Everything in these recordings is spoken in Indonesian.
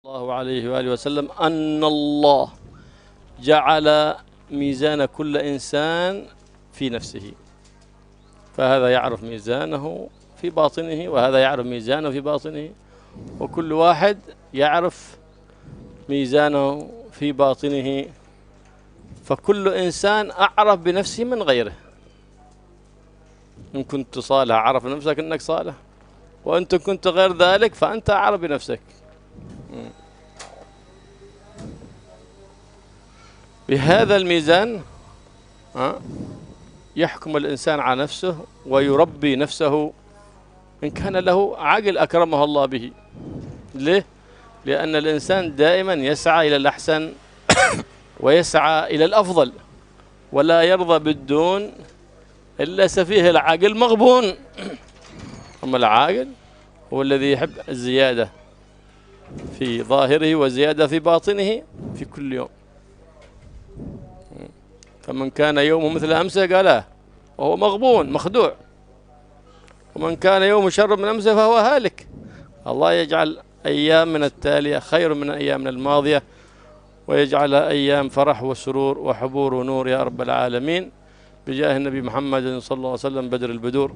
الله عليه وآله وسلم أن الله جعل ميزان كل إنسان في نفسه، فهذا يعرف ميزانه في باطنه وهذا يعرف ميزانه في باطنه، وكل واحد يعرف ميزانه في باطنه، فكل إنسان أعرف بنفسه من غيره. إن كنت صالح عرف نفسك أنك صالح، وأنت كنت غير ذلك فأنت أعرف بنفسك. بهذا الميزان يحكم الإنسان على نفسه ويربي نفسه. إن كان له عقل أكرمه الله به. ليه؟ لأن الإنسان دائما يسعى إلى الأحسن ويسعى إلى الأفضل، ولا يرضى بالدون إلا سفيه العقل مغبون. أما العاقل هو الذي يحب الزيادة في ظاهره وزيادة في باطنه في كل يوم. فمن كان يومه مثل أمسه قاله وهو مغبون مخدوع، ومن كان يومه شر من أمسه فهو هالك. الله يجعل أيام من التالية خير من أيام من الماضية، ويجعل أيام فرح وسرور وحبور ونور يا رب العالمين، بجاه النبي محمد صلى الله عليه وسلم بدر البدور.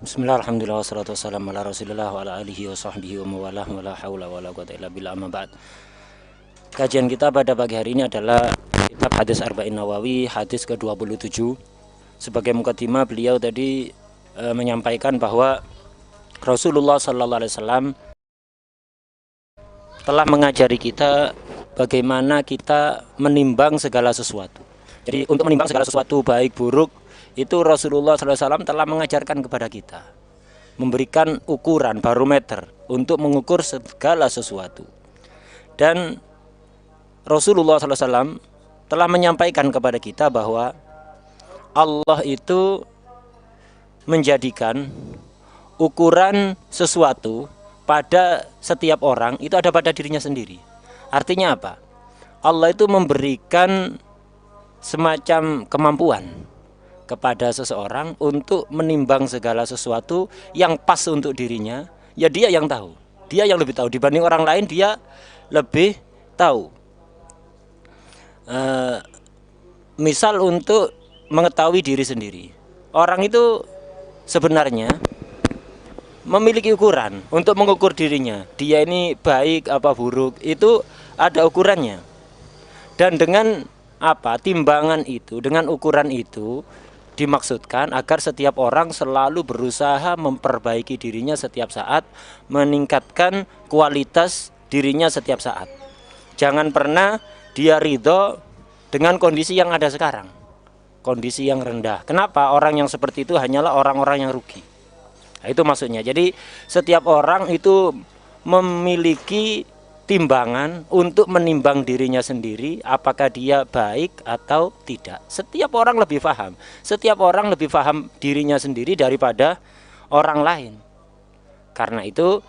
بسم الله الحمد لله wassalatu wassalamu ala rasulillah wa ala alihi wa sahbihi wa mawalah wa la hawla wa la quwwata illa billah, amma ba'd. Kajian kita pada pagi hari ini adalah kitab Hadis Arba'in Nawawi, hadis ke-27. Sebagai mukadimah, beliau tadi menyampaikan bahwa Rasulullah sallallahu alaihi wasallam telah mengajari kita bagaimana kita menimbang segala sesuatu. Jadi untuk menimbang segala sesuatu baik buruk itu Rasulullah sallallahu alaihi wasallam telah mengajarkan kepada kita, memberikan ukuran barometer untuk mengukur segala sesuatu. Dan Rasulullah sallallahu alaihi wasallam telah menyampaikan kepada kita bahwa Allah itu menjadikan ukuran sesuatu pada setiap orang itu ada pada dirinya sendiri. Artinya apa? Allah itu memberikan semacam kemampuan kepada seseorang untuk menimbang segala sesuatu yang pas untuk dirinya. Ya dia yang tahu, dia yang lebih tahu dibanding orang lain, dia lebih tahu. Misal untuk mengetahui diri sendiri, orang itu sebenarnya memiliki ukuran untuk mengukur dirinya. Dia ini baik apa buruk, itu ada ukurannya. Dan dengan apa? Timbangan itu, dengan ukuran itu dimaksudkan agar setiap orang selalu berusaha memperbaiki dirinya setiap saat, meningkatkan kualitas dirinya setiap saat. Jangan pernah dia ridho dengan kondisi yang ada sekarang, kondisi yang rendah. Kenapa? Orang yang seperti itu hanyalah orang-orang yang rugi. Nah, itu maksudnya. Jadi setiap orang itu memiliki timbangan untuk menimbang dirinya sendiri, apakah dia baik atau tidak. Setiap orang lebih paham, setiap orang lebih paham dirinya sendiri daripada orang lain. Karena itu,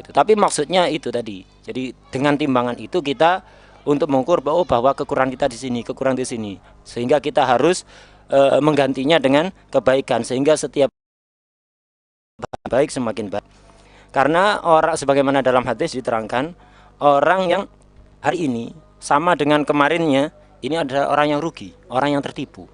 tapi maksudnya itu tadi. Jadi dengan timbangan itu kita untuk mengukur bahwa kekurangan kita di sini, kekurangan di sini, sehingga kita harus menggantinya dengan kebaikan, sehingga setiap baik semakin baik. Karena orang, sebagaimana dalam hadis diterangkan, orang yang hari ini sama dengan kemarinnya, ini adalah orang yang rugi, orang yang tertipu.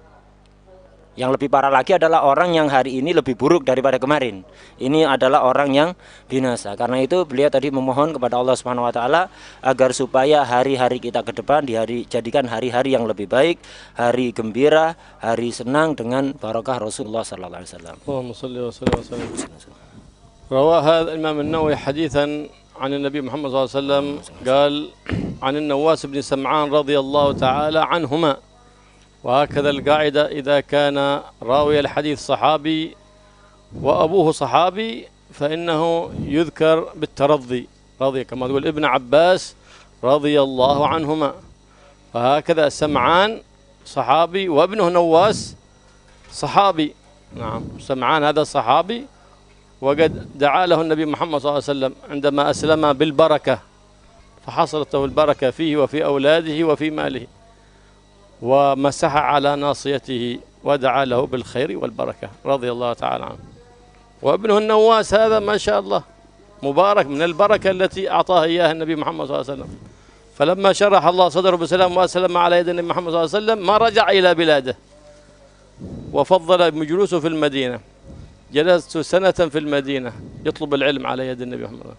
Yang lebih parah lagi adalah orang yang hari ini lebih buruk daripada kemarin. Ini adalah orang yang binasa. Karena itu beliau tadi memohon kepada Allah Subhanahu wa taala agar supaya hari-hari kita ke depan dijadikan hari-hari yang lebih baik, hari gembira, hari senang dengan barakah Rasulullah sallallahu alaihi wasallam. Allahumma shalli wa sallim. روى هذا الإمام النووي حديثا عن النبي محمد صلى الله عليه وسلم قال عن النواس بن سمعان رضي الله تعالى عنهما. وهكذا القاعدة إذا كان راوي الحديث صحابي وأبوه صحابي فإنه يذكر بالترضي، رضي كما تقول ابن عباس رضي الله عنهما. وهكذا سمعان صحابي وابنه نواس صحابي. نعم، سمعان هذا صحابي، وقد دعا له النبي محمد صلى الله عليه وسلم عندما أسلم بالبركة، فحصلت له البركة فيه وفي أولاده وفي ماله، ومسح على ناصيته ودعا له بالخير والبركة رضي الله تعالى عنه. وابنه النواس هذا ما شاء الله مبارك من البركة التي أعطاها إياها النبي محمد صلى الله عليه وسلم. فلما شرح الله صدره بسلام وأسلم على يد النبي محمد صلى الله عليه وسلم ما رجع إلى بلاده، وفضل جلوسه في المدينة. جلست سنة في المدينة يطلب العلم على يد النبي محمد،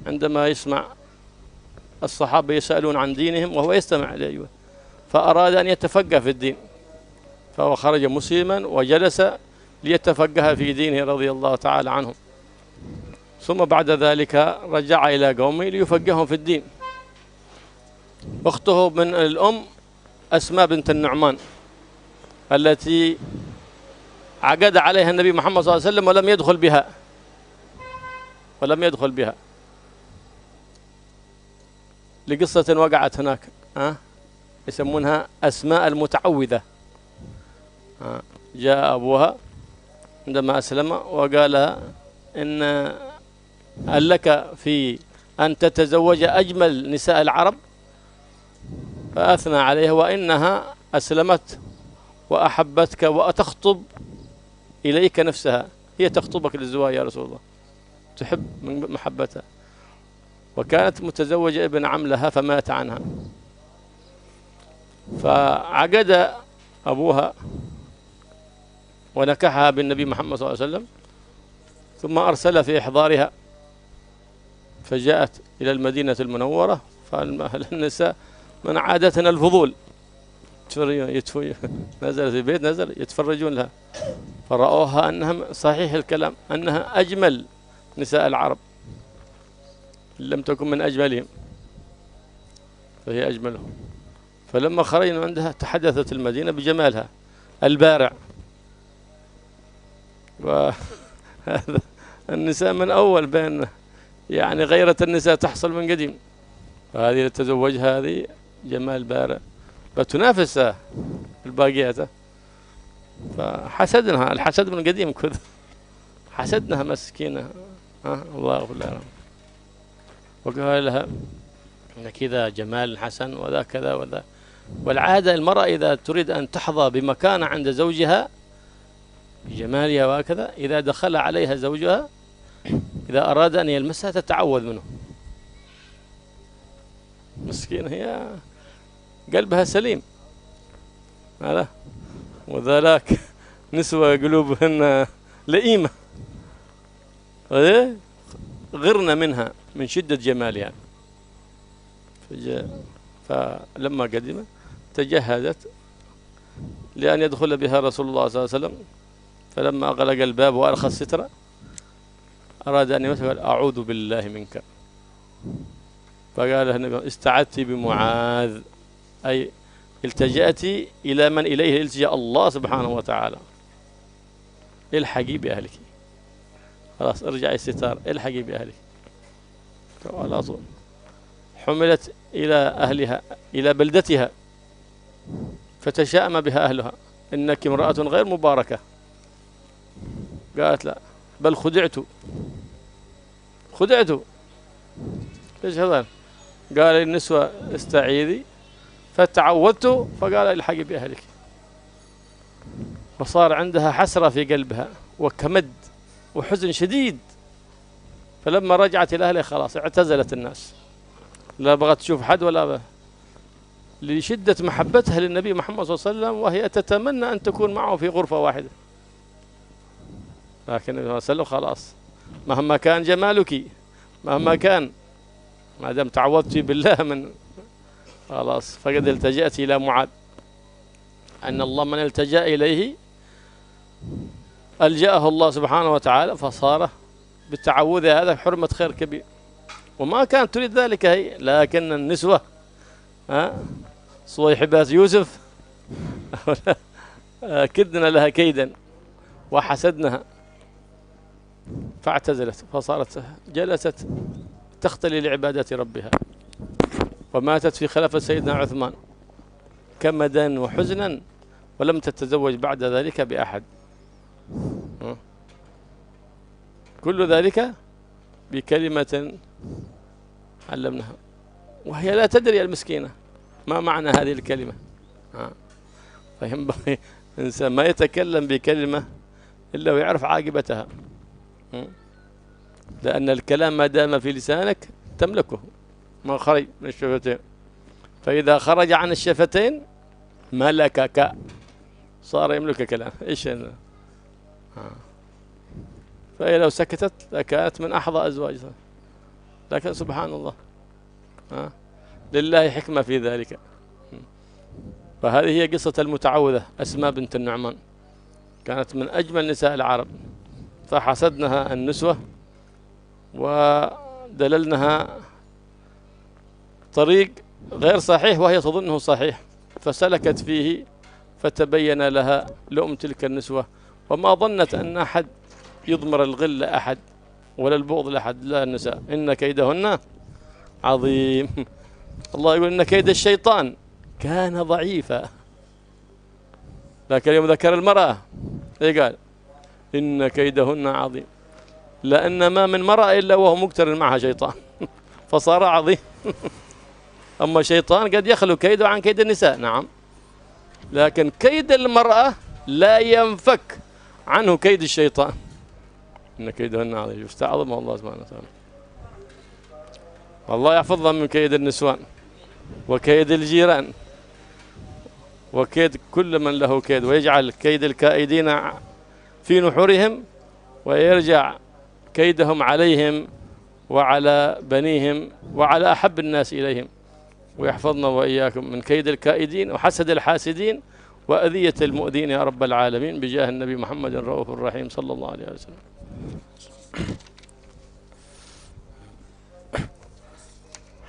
عندما يسمع الصحابة يسألون عن دينهم وهو يستمع إليه، فأراد أن يتفقه في الدين، فهو خرج مسلما وجلس ليتفقه في دينه رضي الله تعالى عنهم. ثم بعد ذلك رجع إلى قومه ليفقههم في الدين. أخته من الأم أسماء بنت النعمان التي عقد عليها النبي محمد صلى الله عليه وسلم ولم يدخل بها لقصة وقعت هناك، يسمونها أسماء المتعوذة. جاء أبوها عندما أسلم وقال لها إن هل لك في أن تتزوج أجمل نساء العرب؟ فأثنى عليها وإنها أسلمت وأحبتك وأتخطب إليك نفسها، هي تخطبك للزواج يا رسول الله، تحب من محبتها. وكانت متزوجة ابن عم لها فمات عنها، فعقد أبوها ونكحها بالنبي محمد صلى الله عليه وسلم، ثم أرسل في إحضارها، فجاءت إلى المدينة المنورة. فالنساء من عادتنا الفضول، نزل في بيت نزل يتفرجون لها، فرأوها أنها صحيح الكلام أنها أجمل نساء العرب، لم تكن من أجملهم فهي أجملهم. فلما خرجنا عندها تحدثت المدينة بجمالها البارع. وهذا النساء من أول بين يعني غيرة النساء تحصل من قديم، فهذه تتزوجها هذه جمال بارع فتنافس الباقيات. فحسدناها الحسد من قديم كذا، حسدناها مسكينة. الله يغفر لها. وقال لها إن كذا جمال حسن وذا كذا وذا. والعادة المرأة إذا تريد أن تحظى بمكانة عند زوجها بجمالها وهكذا، إذا دخل عليها زوجها إذا أراد أن يلمسها تتعوذ منه. مسكينة هي قلبها سليم هذا، وذاك نسوة قلوبهن لئيمة غرنا منها من شدة جمالها. فلما قدمت تجهزت لأن يدخل بها رسول الله صلى الله عليه وسلم، فلما أغلق الباب وأرخى السترة أراد أن يمسك، قال أعوذ بالله منك. فقال له النبي استعذت بمعاذ، أي التجأت إلى من إليه التجأ الله سبحانه وتعالى. الحقي بأهلك، خلاص ارجعي الستار، الحقي بأهلك. على طول حملت إلى أهلها إلى بلدتها، فتشاءم بها أهلها إنك امرأة غير مباركة. قالت لا بل خدعت. ايش هذا؟ قال للنسوة استعيذي، فتعوذت، فقال الحقي بأهلك. فصار عندها حسرة في قلبها وكمد وحزن شديد. فلما رجعت إلى أهلها خلاص اعتزلت الناس، لا بغت تشوف حد ولا لشدة محبتها للنبي محمد صلى الله عليه وسلم، وهي تتمنى أن تكون معه في غرفة واحدة. لكن النبي صلى الله عليه وسلم خلاص مهما كان جمالك، مهما كان، ما دام تعوذت بالله من خلاص. فقد التجأت إلى معاذ، أن الله من التجأ إليه ألجأه الله سبحانه وتعالى، فصار بالتعوذ هذا حرمة خير كبير. وما كانت تريد ذلك هي، لكن النسوة صويحبات يوسف كدنا لها كيدا وحسدنها، فاعتزلت، فصارت جلست تختلي لعبادة ربها. وماتت في خلافة سيدنا عثمان كمدا وحزنا، ولم تتزوج بعد ذلك بأحد. كل ذلك بكلمة علمناها، وهي لا تدري المسكينة ما معنى هذه الكلمة. فينبغي الإنسان ما يتكلم بكلمة إلا ويعرف عاقبتها. لأن الكلام ما دام في لسانك تملكه ما خرج من الشفتين، فإذا خرج عن الشفتين ملكك، صار يملك كلام. إيش فهي لو سكتت لكانت من أحظى أزواجها، لكن سبحان الله لله حكمة في ذلك. فهذه هي قصة المتعوذة أسماء بنت النعمان، كانت من أجمل نساء العرب، فحسدنها النسوة ودللنها طريق غير صحيح وهي تظنه صحيح، فسلكت فيه فتبين لها لؤم تلك النسوة، وما ظنت أن أحد يضمر الغل لأحد ولا البغض لأحد، لا النساء إن كيدهن عظيم. الله يقول إن كيد الشيطان كان ضعيفا، لكن يوم ذكر المرأة إيه قال؟ إن كيدهن عظيم، لأن ما من مرأة إلا وهو مقترن معها شيطان فصار عظيم. أما شيطان قد يخلو كيده عن كيد النساء، نعم، لكن كيد المرأة لا ينفك عنه كيد الشيطان. إن كيدهن عظيم، يستعظمه الله سبحانه وتعالى. الله يحفظها من كيد النسوان وكيد الجيران وكيد كل من له كيد، ويجعل كيد الكائدين في نحورهم ويرجع كيدهم عليهم وعلى بنيهم وعلى أحب الناس إليهم، ويحفظنا وإياكم من كيد الكائدين وحسد الحاسدين وأذية المؤذين يا رب العالمين، بجاه النبي محمد الرؤوف الرحيم صلى الله عليه وسلم.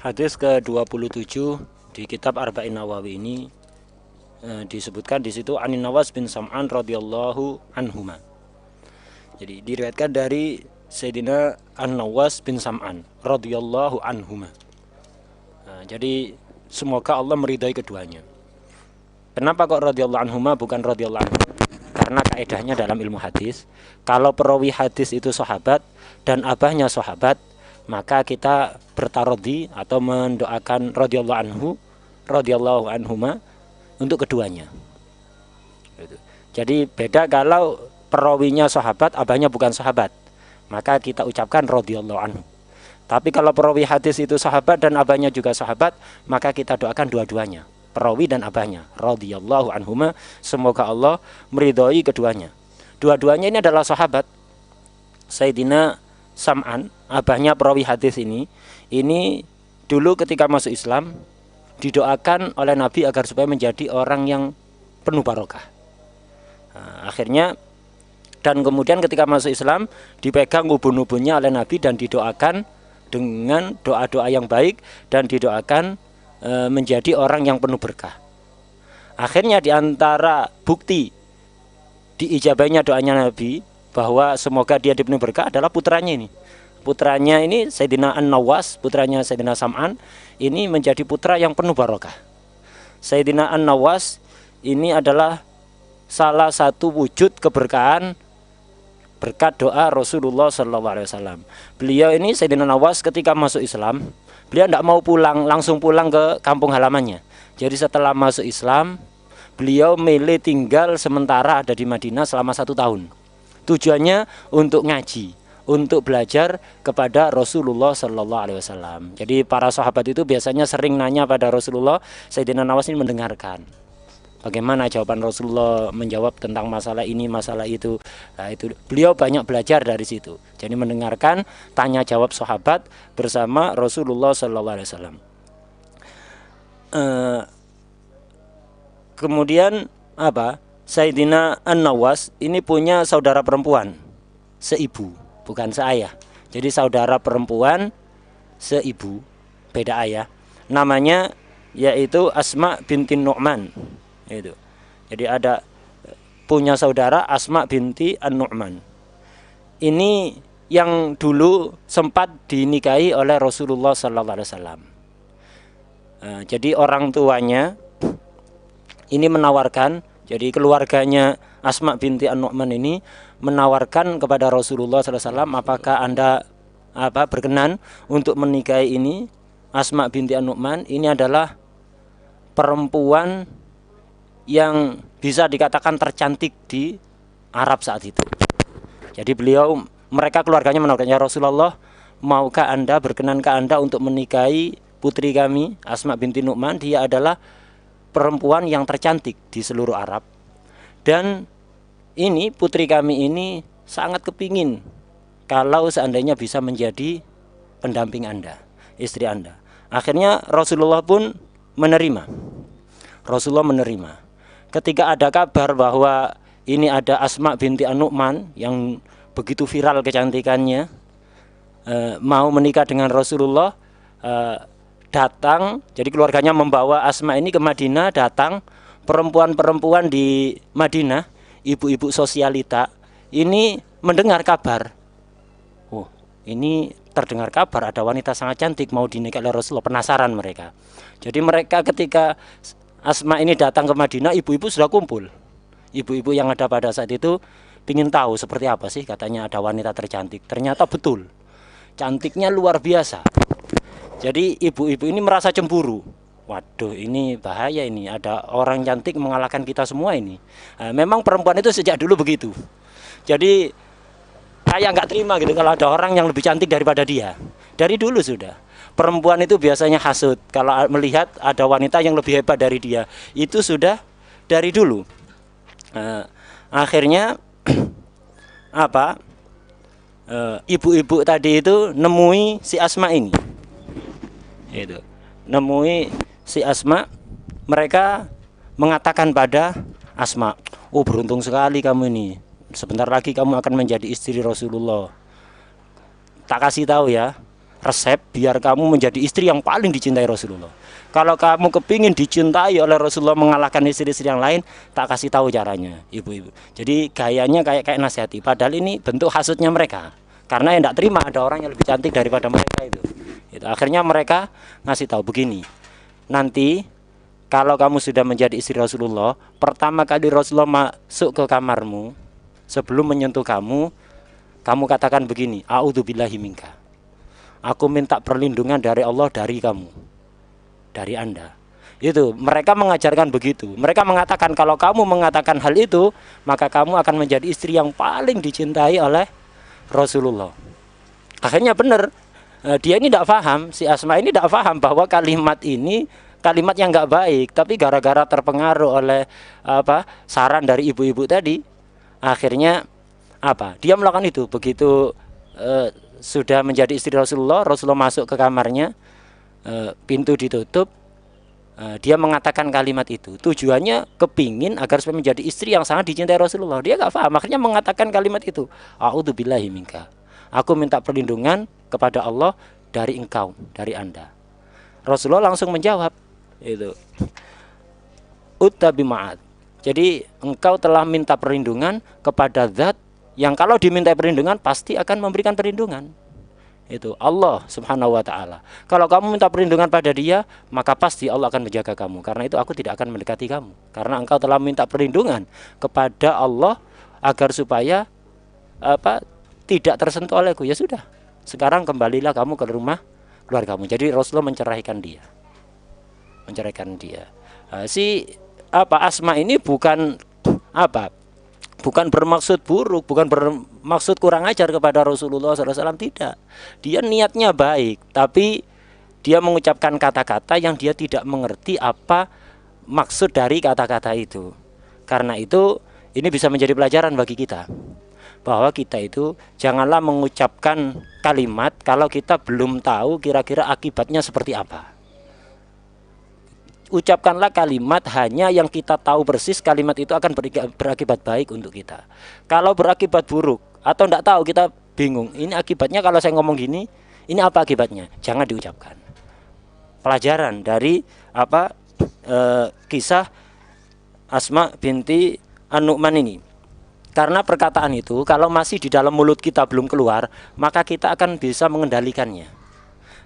Hadis ke-27 di kitab Arba'in Nawawi ini disebutkan di situ Anin Nawas bin Sam'an radhiyallahu anhuma. Jadi diriwayatkan dari Sayyidina An-Nawas bin Sam'an radhiyallahu anhuma. Jadi semoga Allah meridai keduanya. Kenapa kok radhiyallahu anhuma bukan radhiyallahu anhu? Karena kaidahnya dalam ilmu hadis, kalau perawi hadis itu sahabat dan abahnya sahabat, maka kita bertarodhi atau mendoakan radhiyallahu anhuma untuk keduanya. Jadi beda kalau perawinya sahabat, abahnya bukan sahabat, maka kita ucapkan radhiyallahu anhu. Tapi kalau perawi hadis itu sahabat dan abahnya juga sahabat, maka kita doakan dua-duanya, perawi dan abahnya, radhiyallahu anhuma, semoga Allah meridhai keduanya. Dua-duanya ini adalah sahabat. Sayyidina Sam'an, abahnya perawi hadis ini dulu ketika masuk Islam didoakan oleh Nabi agar supaya menjadi orang yang penuh barokah. Akhirnya dan kemudian ketika masuk Islam dipegang ubun-ubunnya oleh Nabi dan didoakan dengan doa-doa yang baik dan didoakan menjadi orang yang penuh berkah. Akhirnya diantara bukti diijabahnya doanya Nabi bahwa semoga dia dipenuhi berkah adalah putranya ini. Putranya ini Sayyidina An-Nawas, putranya Sayyidina Sam'an, ini menjadi putra yang penuh barokah. Sayyidina An-Nawas ini adalah salah satu wujud keberkahan berkat doa Rasulullah SAW. Beliau ini Sayyidina Nawas ketika masuk Islam, beliau tidak mau pulang, langsung pulang ke kampung halamannya. Jadi setelah masuk Islam, beliau milih tinggal sementara ada di Madinah selama 1 tahun. Tujuannya untuk ngaji, untuk belajar kepada Rasulullah SAW. Jadi para sahabat itu biasanya sering nanya pada Rasulullah. Sayyidina Nawas ini mendengarkan bagaimana jawaban Rasulullah menjawab tentang masalah ini, masalah itu. Nah, itu beliau banyak belajar dari situ. Jadi mendengarkan tanya jawab sahabat bersama Rasulullah SAW. Kemudian Sayyidina An-Nawas ini punya saudara perempuan seibu, bukan seayah. Jadi saudara perempuan seibu, beda ayah. Namanya yaitu Asma binti Nu'man. Itu. Jadi ada punya saudara Asma binti An-Nu'man. Ini yang dulu sempat dinikahi oleh Rasulullah SAW. Jadi orang tuanya ini menawarkan, jadi keluarganya Asma binti An-Nu'man ini menawarkan kepada Rasulullah SAW, apakah Anda berkenan untuk menikahi ini Asma binti An-Nu'man. Ini adalah perempuan yang bisa dikatakan tercantik di Arab saat itu. Jadi beliau mereka keluarganya menawarkan, ya Rasulullah, maukah Anda, berkenankah Anda untuk menikahi putri kami Asma binti Nu'man? Dia adalah perempuan yang tercantik di seluruh Arab, dan ini putri kami ini sangat kepingin kalau seandainya bisa menjadi pendamping Anda, istri Anda. Akhirnya Rasulullah pun menerima. Rasulullah menerima. Ketika ada kabar bahwa ini ada Asma binti An-Nu'man yang begitu viral kecantikannya, mau menikah dengan Rasulullah, datang. Jadi keluarganya membawa Asma ini ke Madinah. Datang perempuan-perempuan di Madinah, ibu-ibu sosialita ini mendengar kabar, oh ini terdengar kabar ada wanita sangat cantik mau dinikahi oleh Rasulullah. Penasaran mereka. Jadi mereka ketika Asma ini datang ke Madinah, ibu-ibu sudah kumpul. Ibu-ibu yang ada pada saat itu ingin tahu seperti apa sih, katanya ada wanita tercantik. Ternyata betul, cantiknya luar biasa. Jadi ibu-ibu ini merasa cemburu. Waduh, ini bahaya, ini ada orang cantik mengalahkan kita semua ini. Nah, memang perempuan itu sejak dulu begitu. Jadi kayak nggak terima gitu kalau ada orang yang lebih cantik daripada dia. Dari dulu sudah. Perempuan itu biasanya hasut kalau melihat ada wanita yang lebih hebat dari dia. Itu sudah dari dulu. Akhirnya apa? Ibu-ibu tadi itu nemui si Asma ini. Itu. Nemui si Asma, mereka mengatakan pada Asma, "Oh, beruntung sekali kamu ini. Sebentar lagi kamu akan menjadi istri Rasulullah. Tak kasih tahu ya, resep biar kamu menjadi istri yang paling dicintai Rasulullah. Kalau kamu kepingin dicintai oleh Rasulullah mengalahkan istri-istri yang lain, tak kasih tahu caranya, ibu-ibu." Jadi gayanya kayak nasihati. Padahal ini bentuk hasutnya mereka. Karena yang tidak terima ada orang yang lebih cantik daripada mereka itu. Akhirnya mereka ngasih tahu begini. Nanti kalau kamu sudah menjadi istri Rasulullah, pertama kali Rasulullah masuk ke kamarmu, sebelum menyentuh kamu, kamu katakan begini, a'udzubillahi minka. Aku minta perlindungan dari Allah dari kamu, dari Anda. Itu mereka mengajarkan begitu. Mereka mengatakan kalau kamu mengatakan hal itu, maka kamu akan menjadi istri yang paling dicintai oleh Rasulullah. Akhirnya benar, dia ini tidak paham, si Asma ini tidak paham bahwa kalimat ini kalimat yang nggak baik, tapi gara-gara terpengaruh oleh saran dari ibu-ibu tadi, akhirnya dia melakukan itu. Begitu sudah menjadi istri Rasulullah, Rasulullah masuk ke kamarnya, pintu ditutup, dia mengatakan kalimat itu. Tujuannya kepingin agar supaya menjadi istri yang sangat dicintai Rasulullah. Dia nggak paham, akhirnya mengatakan kalimat itu, a'udzubillahi minka. Aku minta perlindungan kepada Allah dari engkau, dari Anda. Rasulullah langsung menjawab, itu uttabima'at. Jadi engkau telah minta perlindungan kepada zat yang kalau diminta perlindungan pasti akan memberikan perlindungan. Itu Allah Subhanahu wa ta'ala. Kalau kamu minta perlindungan pada dia, maka pasti Allah akan menjaga kamu. Karena itu aku tidak akan mendekati kamu, karena engkau telah minta perlindungan kepada Allah agar supaya tidak tersentuh olehku. Ya sudah, sekarang kembalilah kamu ke rumah keluargamu. Jadi Rasulullah menceraikan dia. Asma ini bukan bermaksud buruk, bukan bermaksud kurang ajar kepada Rasulullah SAW, tidak. Dia niatnya baik, tapi dia mengucapkan kata-kata yang dia tidak mengerti apa maksud dari kata-kata itu. Karena itu ini bisa menjadi pelajaran bagi kita, bahwa kita itu janganlah mengucapkan kalimat kalau kita belum tahu kira-kira akibatnya seperti apa. Ucapkanlah kalimat hanya yang kita tahu persis kalimat itu akan berakibat baik untuk kita. Kalau berakibat buruk atau tidak tahu, kita bingung, ini akibatnya kalau saya ngomong gini, ini apa akibatnya, jangan diucapkan. Pelajaran dari kisah Asma binti An-Nu'man ini. Karena perkataan itu kalau masih di dalam mulut kita belum keluar, maka kita akan bisa mengendalikannya.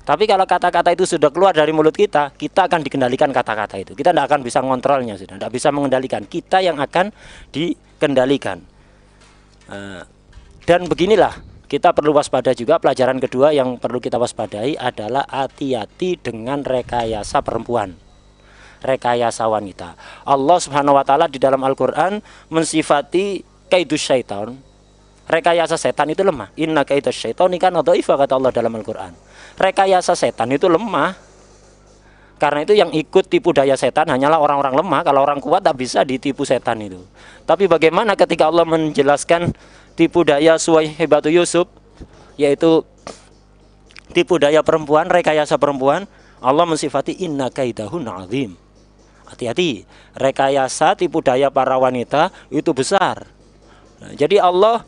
Tapi kalau kata-kata itu sudah keluar dari mulut kita, kita akan dikendalikan kata-kata itu. Kita tidak akan bisa mengontrolnya, sudah tidak bisa mengendalikan. Kita yang akan dikendalikan. Dan beginilah, kita perlu waspada juga. Pelajaran kedua yang perlu kita waspadai adalah hati-hati dengan rekayasa perempuan, rekayasa wanita. Allah Subhanahu wa ta'ala di dalam Al-Quran mensifati kaidus syaitan, rekayasa setan itu lemah. Inna kaidas syaitani kana dhaifa, kata Allah dalam Al-Qur'an. Rekayasa setan itu lemah. Karena itu yang ikut tipu daya setan hanyalah orang-orang lemah. Kalau orang kuat tak bisa ditipu setan itu. Tapi bagaimana ketika Allah menjelaskan tipu daya Suwaihibatu Yusuf, yaitu tipu daya perempuan, rekayasa perempuan, Allah mensifati inna kaidahun azim. Hati-hati, rekayasa tipu daya para wanita itu besar. Nah, jadi Allah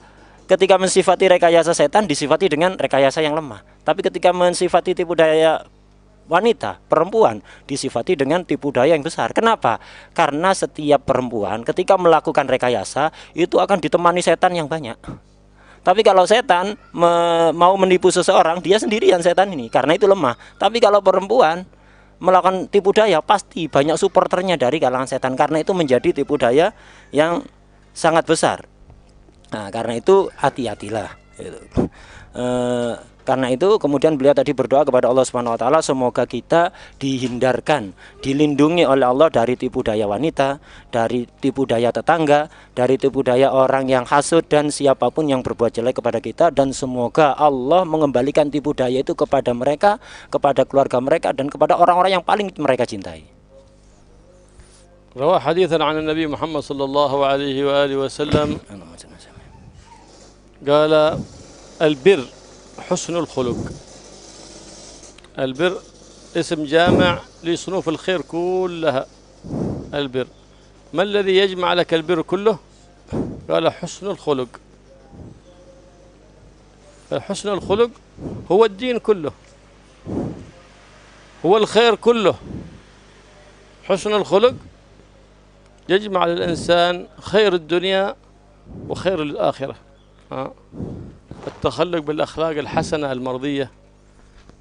ketika mensifati rekayasa setan disifati dengan rekayasa yang lemah. Tapi ketika mensifati tipu daya wanita, perempuan, disifati dengan tipu daya yang besar. Kenapa? Karena setiap perempuan ketika melakukan rekayasa itu akan ditemani setan yang banyak. Tapi kalau setan mau menipu seseorang, dia sendirian setan ini, karena itu lemah. Tapi kalau perempuan melakukan tipu daya, pasti banyak supporternya dari kalangan setan, karena itu menjadi tipu daya yang sangat besar. Nah, karena itu hati-hatilah. Karena itu kemudian beliau tadi berdoa kepada Allah Subhanahu wa taala, semoga kita dihindarkan, dilindungi oleh Allah dari tipu daya wanita, dari tipu daya tetangga, dari tipu daya orang yang hasud dan siapapun yang berbuat jelek kepada kita, dan semoga Allah mengembalikan tipu daya itu kepada mereka, kepada keluarga mereka, dan kepada orang-orang yang paling mereka cintai. روى حديثا عن النبي محمد صلى الله عليه وآله وسلم قال البر حسن الخلق. البر اسم جامع لصنوف الخير كلها. البر ما الذي يجمع لك البر كله؟ قال حسن الخلق. حسن الخلق هو الدين كله، هو الخير كله. حسن الخلق يجمع للإنسان خير الدنيا وخير الآخرة. التخلق بالأخلاق الحسنة المرضية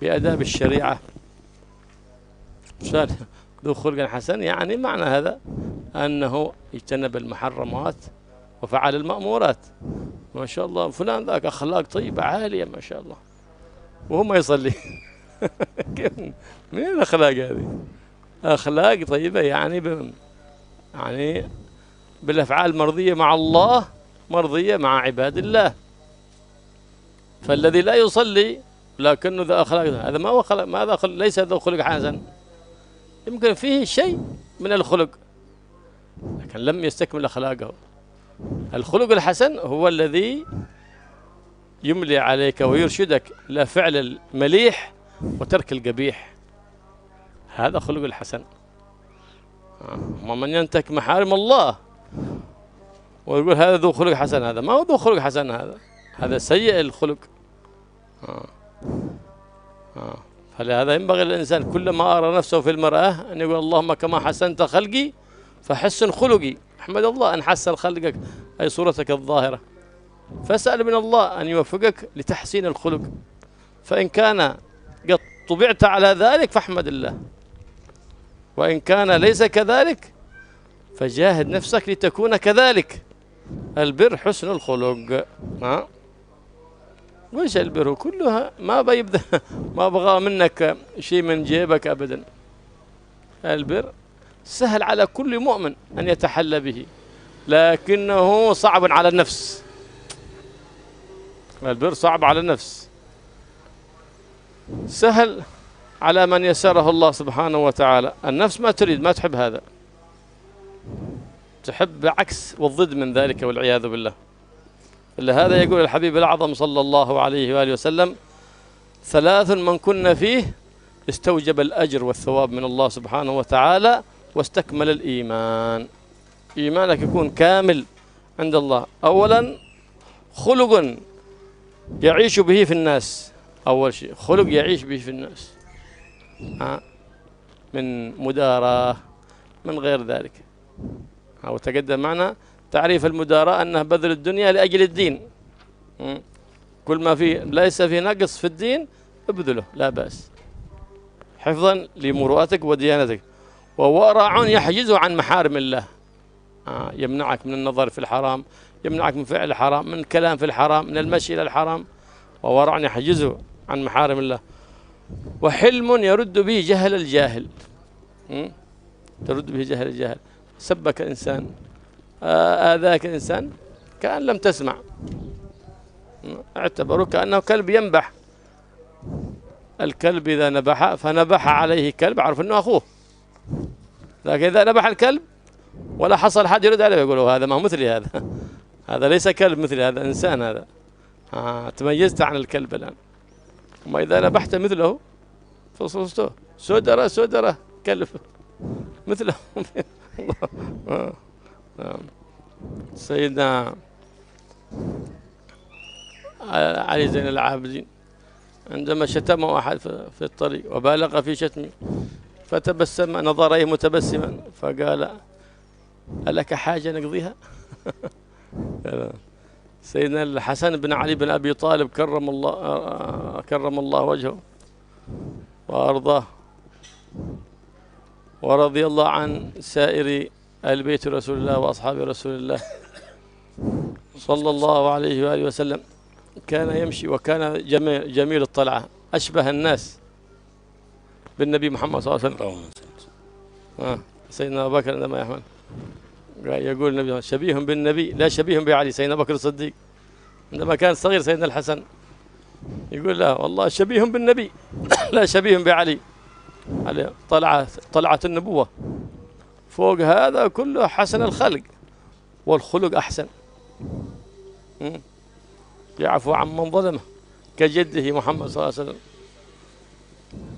بآداب الشريعة. ذو خلق حسن يعني معنى هذا أنه يجتنب المحرمات وفعل المأمورات. ما شاء الله فلان ذاك أخلاق طيبة عالية ما شاء الله وهو ما يصلي. من الأخلاق هذه؟ أخلاق طيبة يعني بالأفعال مرضية مع الله، مرضية مع عباد الله. فالذي لا يصلي لكنه ذا أخلاق، هذا ما هو خلق، ماذا خلق؟ ليس ذو خلق حسن، يمكن فيه شيء من الخلق لكن لم يستكمل أخلاقه. الخلق الحسن هو الذي يملي عليك ويرشدك إلى فعل المليح وترك القبيح، هذا خلق الحسن. ومن ينتهك محارم الله ويقول هذا ذو خلق حسن، هذا ما هو ذو خلق حسن، هذا سيء الخلق. فلهذا ينبغي للإنسان كلما أرى نفسه في المرآة أن يقول اللهم كما حسنت خلقي فحسن خلقي. احمد الله أن حسن خلقك أي صورتك الظاهرة، فاسأل من الله أن يوفقك لتحسين الخلق. فإن كان قد طبعت على ذلك فاحمد الله، وإن كان ليس كذلك فجاهد نفسك لتكون كذلك. البر حسن الخلق. وش البر كلها ما بيبدأ ما بغى منك شيء من جيبك أبدا. البر سهل على كل مؤمن أن يتحلى به لكنه صعب على النفس. البر صعب على النفس، سهل على من يسره الله سبحانه وتعالى. النفس ما تريد، ما تحب هذا، تحب عكس والضد من ذلك والعياذ بالله. لهذا يقول الحبيب الأعظم صلى الله عليه وآله وسلم ثلاث من كن فيه استوجب الأجر والثواب من الله سبحانه وتعالى واستكمل الإيمان. إيمانك يكون كامل عند الله. أولا خلق يعيش به في الناس، أول شيء خلق يعيش به في الناس من مداراة من غير ذلك. وتقدم معنا تعريف المداراة أنها بذل الدنيا لأجل الدين. كل ما فيه ليس في نقص في الدين ابذله لا بأس، حفظا لمروءتك وديانتك. وورع يحجزه عن محارم الله، يمنعك من النظر في الحرام، يمنعك من فعل الحرام، من الكلام في الحرام، من المشي إلى الحرام. وورع يحجزه عن محارم الله. وحلم يرد به جهل الجاهل، ترد به جهل الجاهل. سبك إنسان، آذاك إنسان كأن لم تسمع، اعتبروا كأنه كلب ينبح. الكلب إذا نبح فنبح عليه كلب، عرف أنه أخوه. لكن إذا نبح الكلب ولا حصل حد يرد عليه يقولوا هذا ما هو مثلي، هذا هذا ليس كلب مثلي، هذا إنسان، هذا تميزت عن الكلب الآن. وما إذا نبحت مثله فصوصته سدرة سدرة كلب مثله. سيدنا علي زين العابدين عندما شتمه أحد في الطريق وبالغ في شتمه فتبسم، نظر إليه متبسما فقال: ألك حاجة نقضيها؟ سيدنا الحسن بن علي بن أبي طالب كرم الله وجهه وأرضاه ورضي الله عن سائر آل بيت رسول الله وأصحاب رسول الله صلى الله عليه وآله وسلم. كان يمشي وكان جميل الطلعة، أشبه الناس بالنبي محمد صلى الله عليه وسلم. سيدنا أبو بكر عندما يحمل يقول النبي شبيه بالنبي لا شبيه بعلي. سيدنا أبو بكر الصديق عندما كان صغير سيدنا الحسن يقول لا والله شبيه بالنبي لا شبيه بعلي. علي طلعة النبوة، فوق هذا كله حسن الخلق والخلق أحسن، يعفو عن من ظلمه كجده محمد صلى الله عليه وسلم.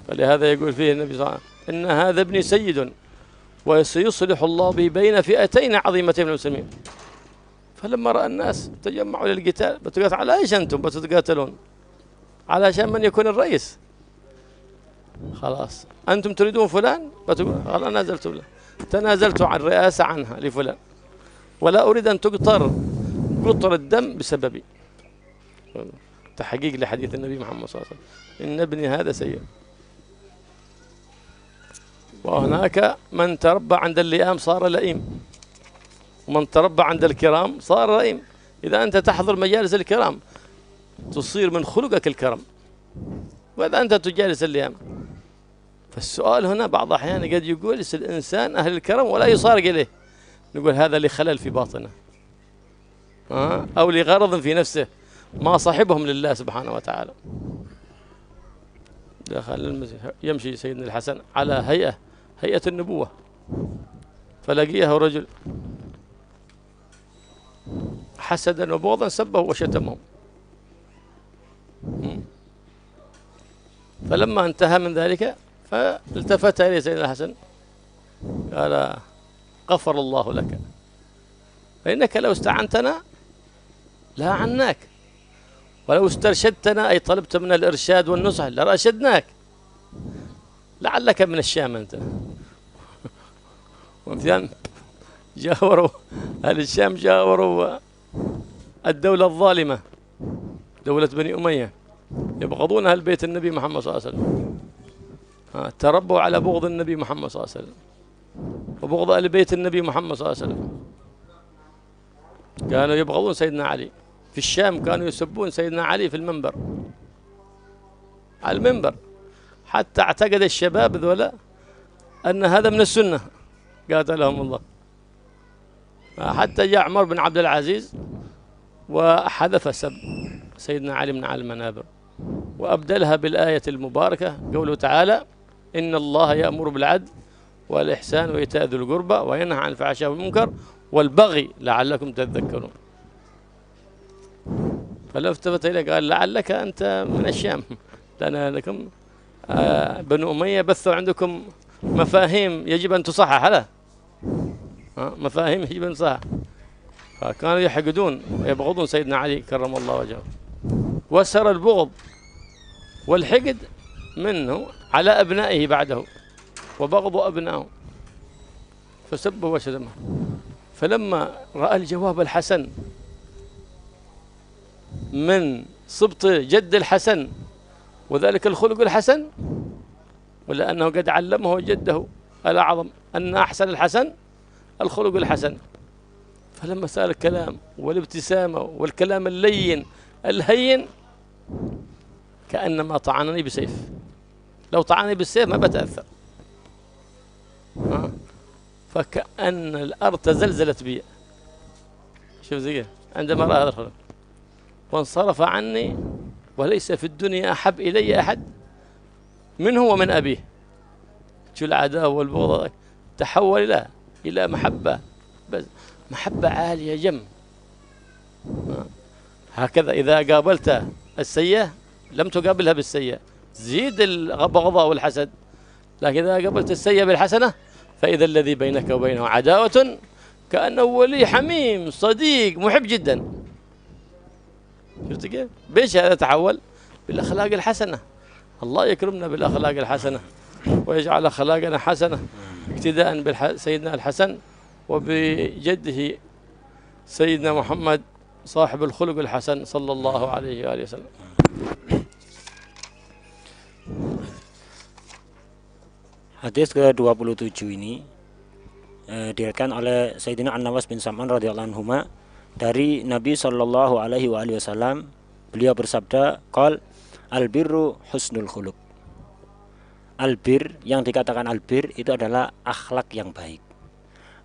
فلهذا يقول فيه النبي صلى الله عليه وسلم: إن هذا ابني سيد وسيصلح الله به بين فئتين عظيمتين من المسلمين. فلما رأى الناس تجمعوا للقتال، بتقاتل على ايش انتم بتتقاتلون؟ علشان من يكون الرئيس. خلاص انتم تريدون فلان، خلاص نازلتوا له، تنازلتوا عن الرئاسة عنها لفلان، ولا أريد أن تقطر قطر الدم بسببي. تحقيق لحديث النبي محمد صلى الله عليه وسلم: إن ابني هذا سيء. وهناك من تربى عند اللئام صار لئيم، ومن تربى عند الكرام صار لئيم. إذا أنت تحضر مجالس الكرام تصير من خلقك الكرم، وإذا أنت تجالس اللئام. فالسؤال هنا بعض الأحيان قد يقول الإنسان أهل الكرم ولا يصار إليه، نقول هذا لخلل في باطنه أو لغرض في نفسه ما صاحبهم لله سبحانه وتعالى. دخل المسجد يمشي سيدنا الحسن على هيئة النبوة، فلقيه رجل حسدا وبغضا سبه وشتمه. فلما انتهى من ذلك فالتفت إليه سيدنا الحسن قال: غفر الله لك، فإنك لو استعنتنا لا عناك، ولو استرشدتنا أي طلبت من الإرشاد والنصح لرشدناك، لعلك من الشام أنت. ومثلا جاوروا أهل الشام، جاوروا الدولة الظالمة دولة بني أمية، يبغضون أهل بيت النبي محمد صلى الله عليه وسلم، تربوا على بغض النبي محمد صلى الله عليه وسلم وبغض أهل بيت النبي محمد صلى الله عليه وسلم. كانوا يبغضون سيدنا علي. في الشام كانوا يسبون سيدنا علي في المنبر، على المنبر، حتى اعتقد الشباب ذولا أن هذا من السنة، قاتلهم الله. حتى جاء عمر بن عبد العزيز وحذف سب سيدنا علي من على المنابر، وأبدلها بالآية المباركة قوله تعالى: إن الله يأمر بالعدل والإحسان وإيتاء ذي القربى وينهى عن الفحشاء والمنكر والبغي لعلكم تذكرون. فلو التفت إليه قال: لعلك أنت من الشام، لأن لكم بنو أمية بثوا عندكم مفاهيم يجب أن تصحح، لا مفاهيم يجب أن تصحح. فكانوا يحقدون ويبغضون سيدنا علي كرم الله وجهه، وسر البغض والحقد منه على أبنائه بعده، وبغضوا أبنائه فسبوا وشتمه. فلما رأى الجواب الحسن من سبط جد الحسن وذلك الخلق الحسن، ولأنه قد علمه جده الأعظم أن أحسن الحسن الخلق الحسن، فلما سأل الكلام والابتسامة والكلام اللين الهين كأنما طعنني بسيف، لو طعني بالسيف ما بتأثر، فكأن الأرض تزلزلت بي. شوف زي عندما رأى هذا الخلق. وانصرف عني وليس في الدنيا أحب إلي أحد منه ومن أبيه. شو العداوة والبغضاء تحول إلى محبة، بس محبة عالية جم. هكذا إذا قابلت السيئة لم تقابلها بالسيئة، زيد البغضاء والحسد. لكن إذا قابلت السيئة بالحسنة فإذا الذي بينك وبينه عداوة كأنه ولي حميم صديق محب جدا. شفت كيف؟ بيش هذا تحول؟ بالأخلاق الحسنة. الله يكرمنا بالأخلاق الحسنة ويجعل أخلاقنا حسنة اقتداء بسيدنا الحسن وبجده سيدنا محمد صاحب الخلق الحسن صلى الله عليه وآله وسلم. Hadis ke-27 ini diriwayatkan oleh Sayyidina An-Nawas bin Sam'an radhiyallahu anhu dari Nabi sallallahu alaihi wasallam. Beliau bersabda, qal albirru husnul khuluq. Albir, yang dikatakan albir itu adalah akhlak yang baik.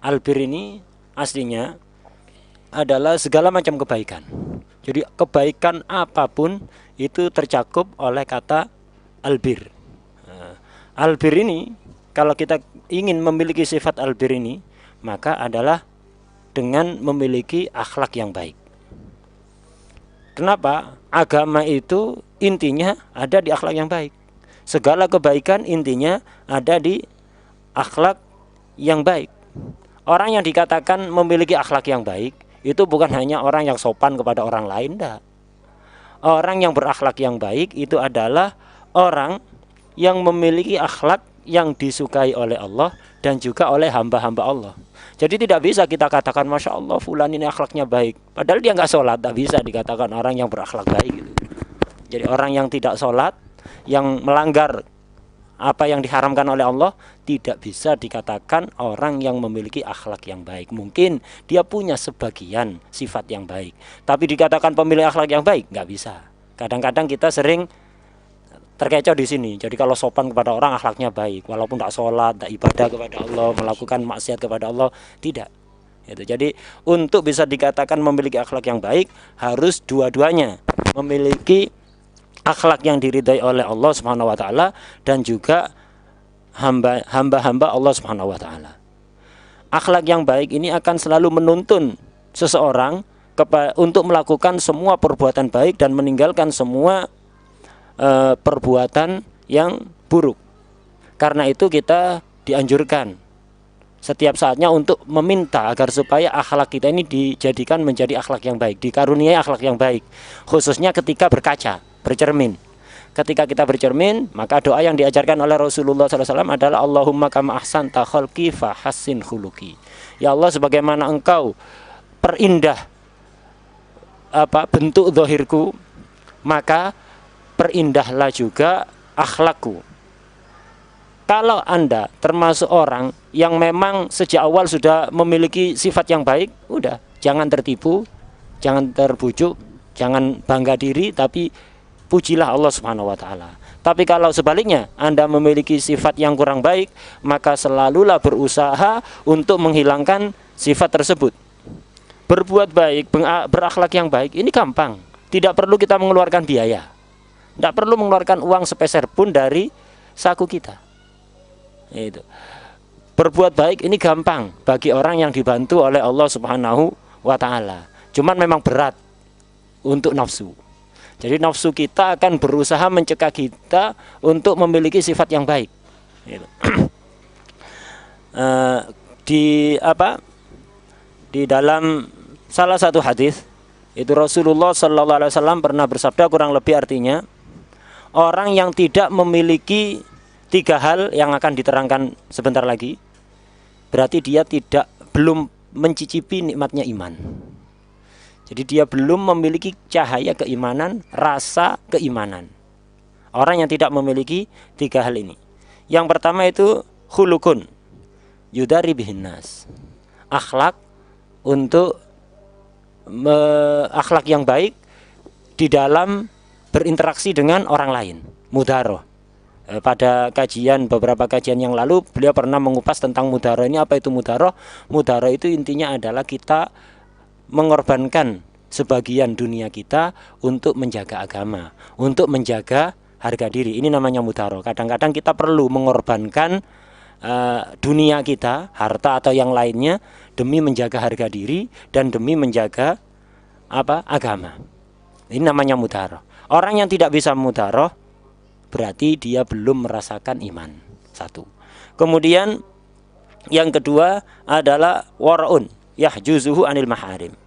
Albir ini aslinya adalah segala macam kebaikan. Jadi kebaikan apapun itu tercakup oleh kata albir. Albir ini, kalau kita ingin memiliki sifat albir ini, maka adalah dengan memiliki akhlak yang baik. Kenapa? Agama itu intinya ada di akhlak yang baik. Segala kebaikan intinya ada di akhlak yang baik. Orang yang dikatakan memiliki akhlak yang baik itu bukan hanya orang yang sopan kepada orang lain, enggak. Orang yang berakhlak yang baik itu adalah orang yang memiliki akhlak yang disukai oleh Allah dan juga oleh hamba-hamba Allah. Jadi tidak bisa kita katakan Masya Allah fulan ini akhlaknya baik, padahal dia nggak sholat. Tak bisa dikatakan orang yang berakhlak baik gitu. Jadi orang yang tidak sholat, yang melanggar apa yang diharamkan oleh Allah, tidak bisa dikatakan orang yang memiliki akhlak yang baik. Mungkin dia punya sebagian sifat yang baik, tapi dikatakan pemilik akhlak yang baik nggak bisa. Kadang-kadang kita sering terkecoh di sini. Jadi kalau sopan kepada orang akhlaknya baik, walaupun tidak sholat, tidak ibadah kepada Allah, melakukan maksiat kepada Allah, tidak. Jadi untuk bisa dikatakan memiliki akhlak yang baik harus dua-duanya, memiliki akhlak yang diridhai oleh Allah Subhanahu wa taala dan juga hamba-hamba Allah Subhanahu wa taala. Akhlak yang baik ini akan selalu menuntun seseorang untuk melakukan semua perbuatan baik dan meninggalkan semua perbuatan yang buruk. Karena itu kita dianjurkan setiap saatnya untuk meminta agar supaya akhlak kita ini dijadikan menjadi akhlak yang baik, dikaruniai akhlak yang baik, khususnya ketika berkaca, bercermin. Ketika kita bercermin, maka doa yang diajarkan oleh Rasulullah SAW adalah Allahumma kama ahsanta khalqi fa hassin khuluqi. Ya Allah, sebagaimana Engkau perindah bentuk zahirku, maka perindahlah juga akhlakku. Kalau Anda termasuk orang yang memang sejak awal sudah memiliki sifat yang baik, udah, jangan tertipu, jangan terbujuk, jangan bangga diri, tapi pujilah Allah Subhanahu wa taala. Tapi kalau sebaliknya Anda memiliki sifat yang kurang baik, maka selalulah berusaha untuk menghilangkan sifat tersebut. Berbuat baik, berakhlak yang baik ini gampang. Tidak perlu kita mengeluarkan biaya. Tidak perlu mengeluarkan uang sepeser pun dari saku kita. Itu. Berbuat baik ini gampang bagi orang yang dibantu oleh Allah Subhanahu wa taala. Cuman memang berat untuk nafsu. Jadi nafsu kita akan berusaha mencegah kita untuk memiliki sifat yang baik. Gitu. Di dalam salah satu hadis itu Rasulullah Sallallahu Alaihi Wasallam pernah bersabda, kurang lebih artinya, orang yang tidak memiliki 3 hal yang akan diterangkan sebentar lagi, berarti dia belum mencicipi nikmatnya iman. Jadi dia belum memiliki cahaya keimanan, rasa keimanan. Orang yang tidak memiliki 3 hal ini. Yang pertama itu khulukun yudari bihin nas. Akhlak untuk akhlak yang baik di dalam berinteraksi dengan orang lain, mudaroh. Pada beberapa kajian yang lalu beliau pernah mengupas tentang mudaroh ini. Apa itu mudaroh? Mudaroh itu intinya adalah kita mengorbankan sebagian dunia kita untuk menjaga agama, untuk menjaga harga diri. Ini namanya mudharoh. Kadang-kadang kita perlu mengorbankan dunia kita, harta atau yang lainnya demi menjaga harga diri dan demi menjaga agama. Ini namanya mudharoh. Orang yang tidak bisa mudharoh berarti dia belum merasakan iman. Satu. Kemudian yang kedua adalah wara'un yahjuzuhu anil maharim.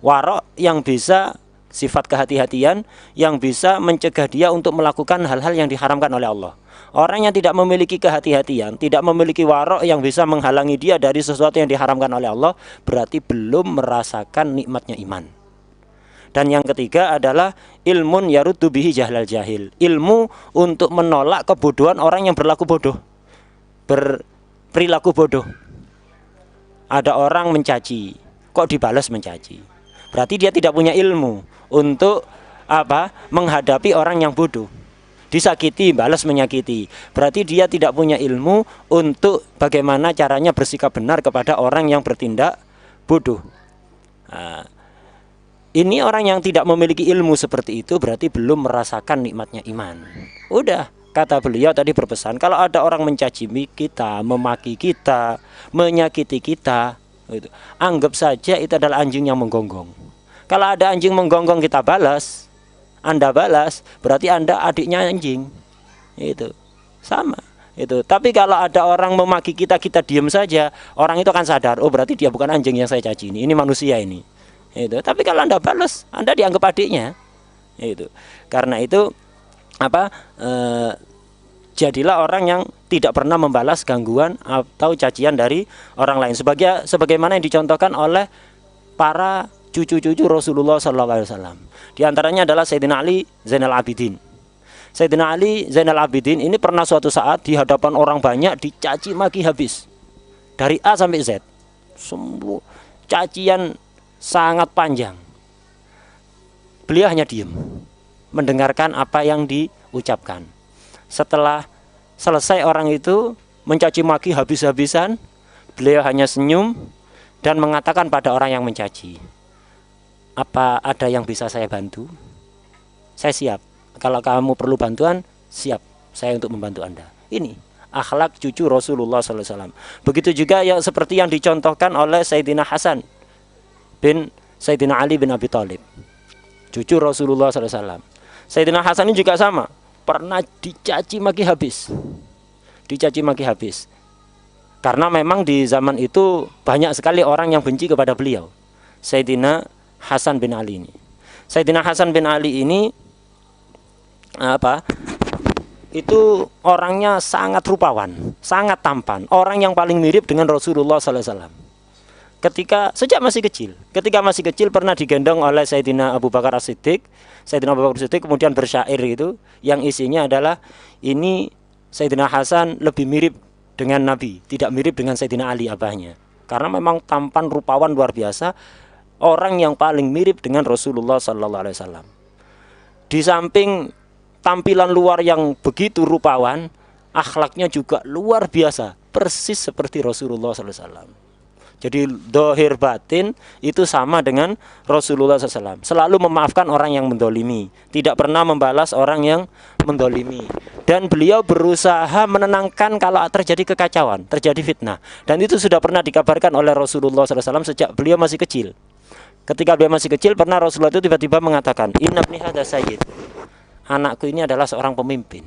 Wara' yang bisa, sifat kehati-hatian yang bisa mencegah dia untuk melakukan hal-hal yang diharamkan oleh Allah. Orang yang tidak memiliki kehati-hatian, tidak memiliki wara' yang bisa menghalangi dia dari sesuatu yang diharamkan oleh Allah, berarti belum merasakan nikmatnya iman. Dan yang ketiga adalah ilmun yaruddu bihi jahlal jahil. Ilmu untuk menolak kebodohan orang yang berlaku bodoh, berperilaku bodoh. Ada orang mencaci, kok dibalas mencaci? Berarti dia tidak punya ilmu untuk menghadapi orang yang bodoh. Disakiti, balas menyakiti. Berarti dia tidak punya ilmu untuk bagaimana caranya bersikap benar kepada orang yang bertindak bodoh. Ini orang yang tidak memiliki ilmu seperti itu berarti belum merasakan nikmatnya iman. Udah, kata beliau tadi berpesan, kalau ada orang mencaci kita, memaki kita, menyakiti kita, anggap saja itu adalah anjing yang menggonggong. Kalau ada anjing menggonggong kita balas, Anda balas, berarti Anda adiknya anjing. Itu sama. Itu. Tapi kalau ada orang memaki kita, kita diam saja, orang itu akan sadar, oh berarti dia bukan anjing yang saya caci ini manusia ini. Itu. Tapi kalau Anda balas, Anda dianggap adiknya. Itu. Karena itu jadilah orang yang tidak pernah membalas gangguan atau cacian dari orang lain. Sebagaimana yang dicontohkan oleh para cucu-cucu Rasulullah SAW. Di antaranya adalah Sayyidina Ali Zainal Abidin. Sayyidina Ali Zainal Abidin ini pernah suatu saat di hadapan orang banyak dicaci maki habis. Dari A sampai Z. Semua cacian sangat panjang. Beliau hanya diam, mendengarkan apa yang diucapkan. Setelah selesai orang itu mencaci maki habis-habisan, beliau hanya senyum dan mengatakan pada orang yang mencaci, apa ada yang bisa saya bantu? Saya siap. Kalau kamu perlu bantuan, siap saya untuk membantu Anda. Ini akhlak cucu Rasulullah SAW. Begitu juga yang seperti yang dicontohkan oleh Sayyidina Hasan bin Sayyidina Ali bin Abi Thalib, cucu Rasulullah SAW. Sayyidina Hasan ini juga sama, pernah dicaci maki habis. Dicaci maki habis. Karena memang di zaman itu banyak sekali orang yang benci kepada beliau, Sayyidina Hasan bin Ali ini. Sayyidina Hasan bin Ali ini itu orangnya sangat rupawan, sangat tampan, orang yang paling mirip dengan Rasulullah SAW. Sejak masih kecil, ketika masih kecil pernah digendong oleh Sayyidina Abu Bakar As-Siddiq. Sayyidina Abu Bakar As-Siddiq kemudian bersyair itu, yang isinya adalah ini Sayyidina Hasan lebih mirip dengan Nabi, tidak mirip dengan Sayyidina Ali abahnya. Karena memang tampan rupawan luar biasa, orang yang paling mirip dengan Rasulullah SAW. Di samping tampilan luar yang begitu rupawan, akhlaknya juga luar biasa, persis seperti Rasulullah SAW. Jadi dohir batin itu sama dengan Rasulullah SAW. Selalu memaafkan orang yang mendolimi, tidak pernah membalas orang yang mendolimi. Dan beliau berusaha menenangkan kalau terjadi kekacauan, terjadi fitnah. Dan itu sudah pernah dikabarkan oleh Rasulullah SAW sejak beliau masih kecil. Ketika beliau masih kecil, pernah Rasulullah itu tiba-tiba mengatakan, Inna ibni hadza sayyid. Anakku ini adalah seorang pemimpin.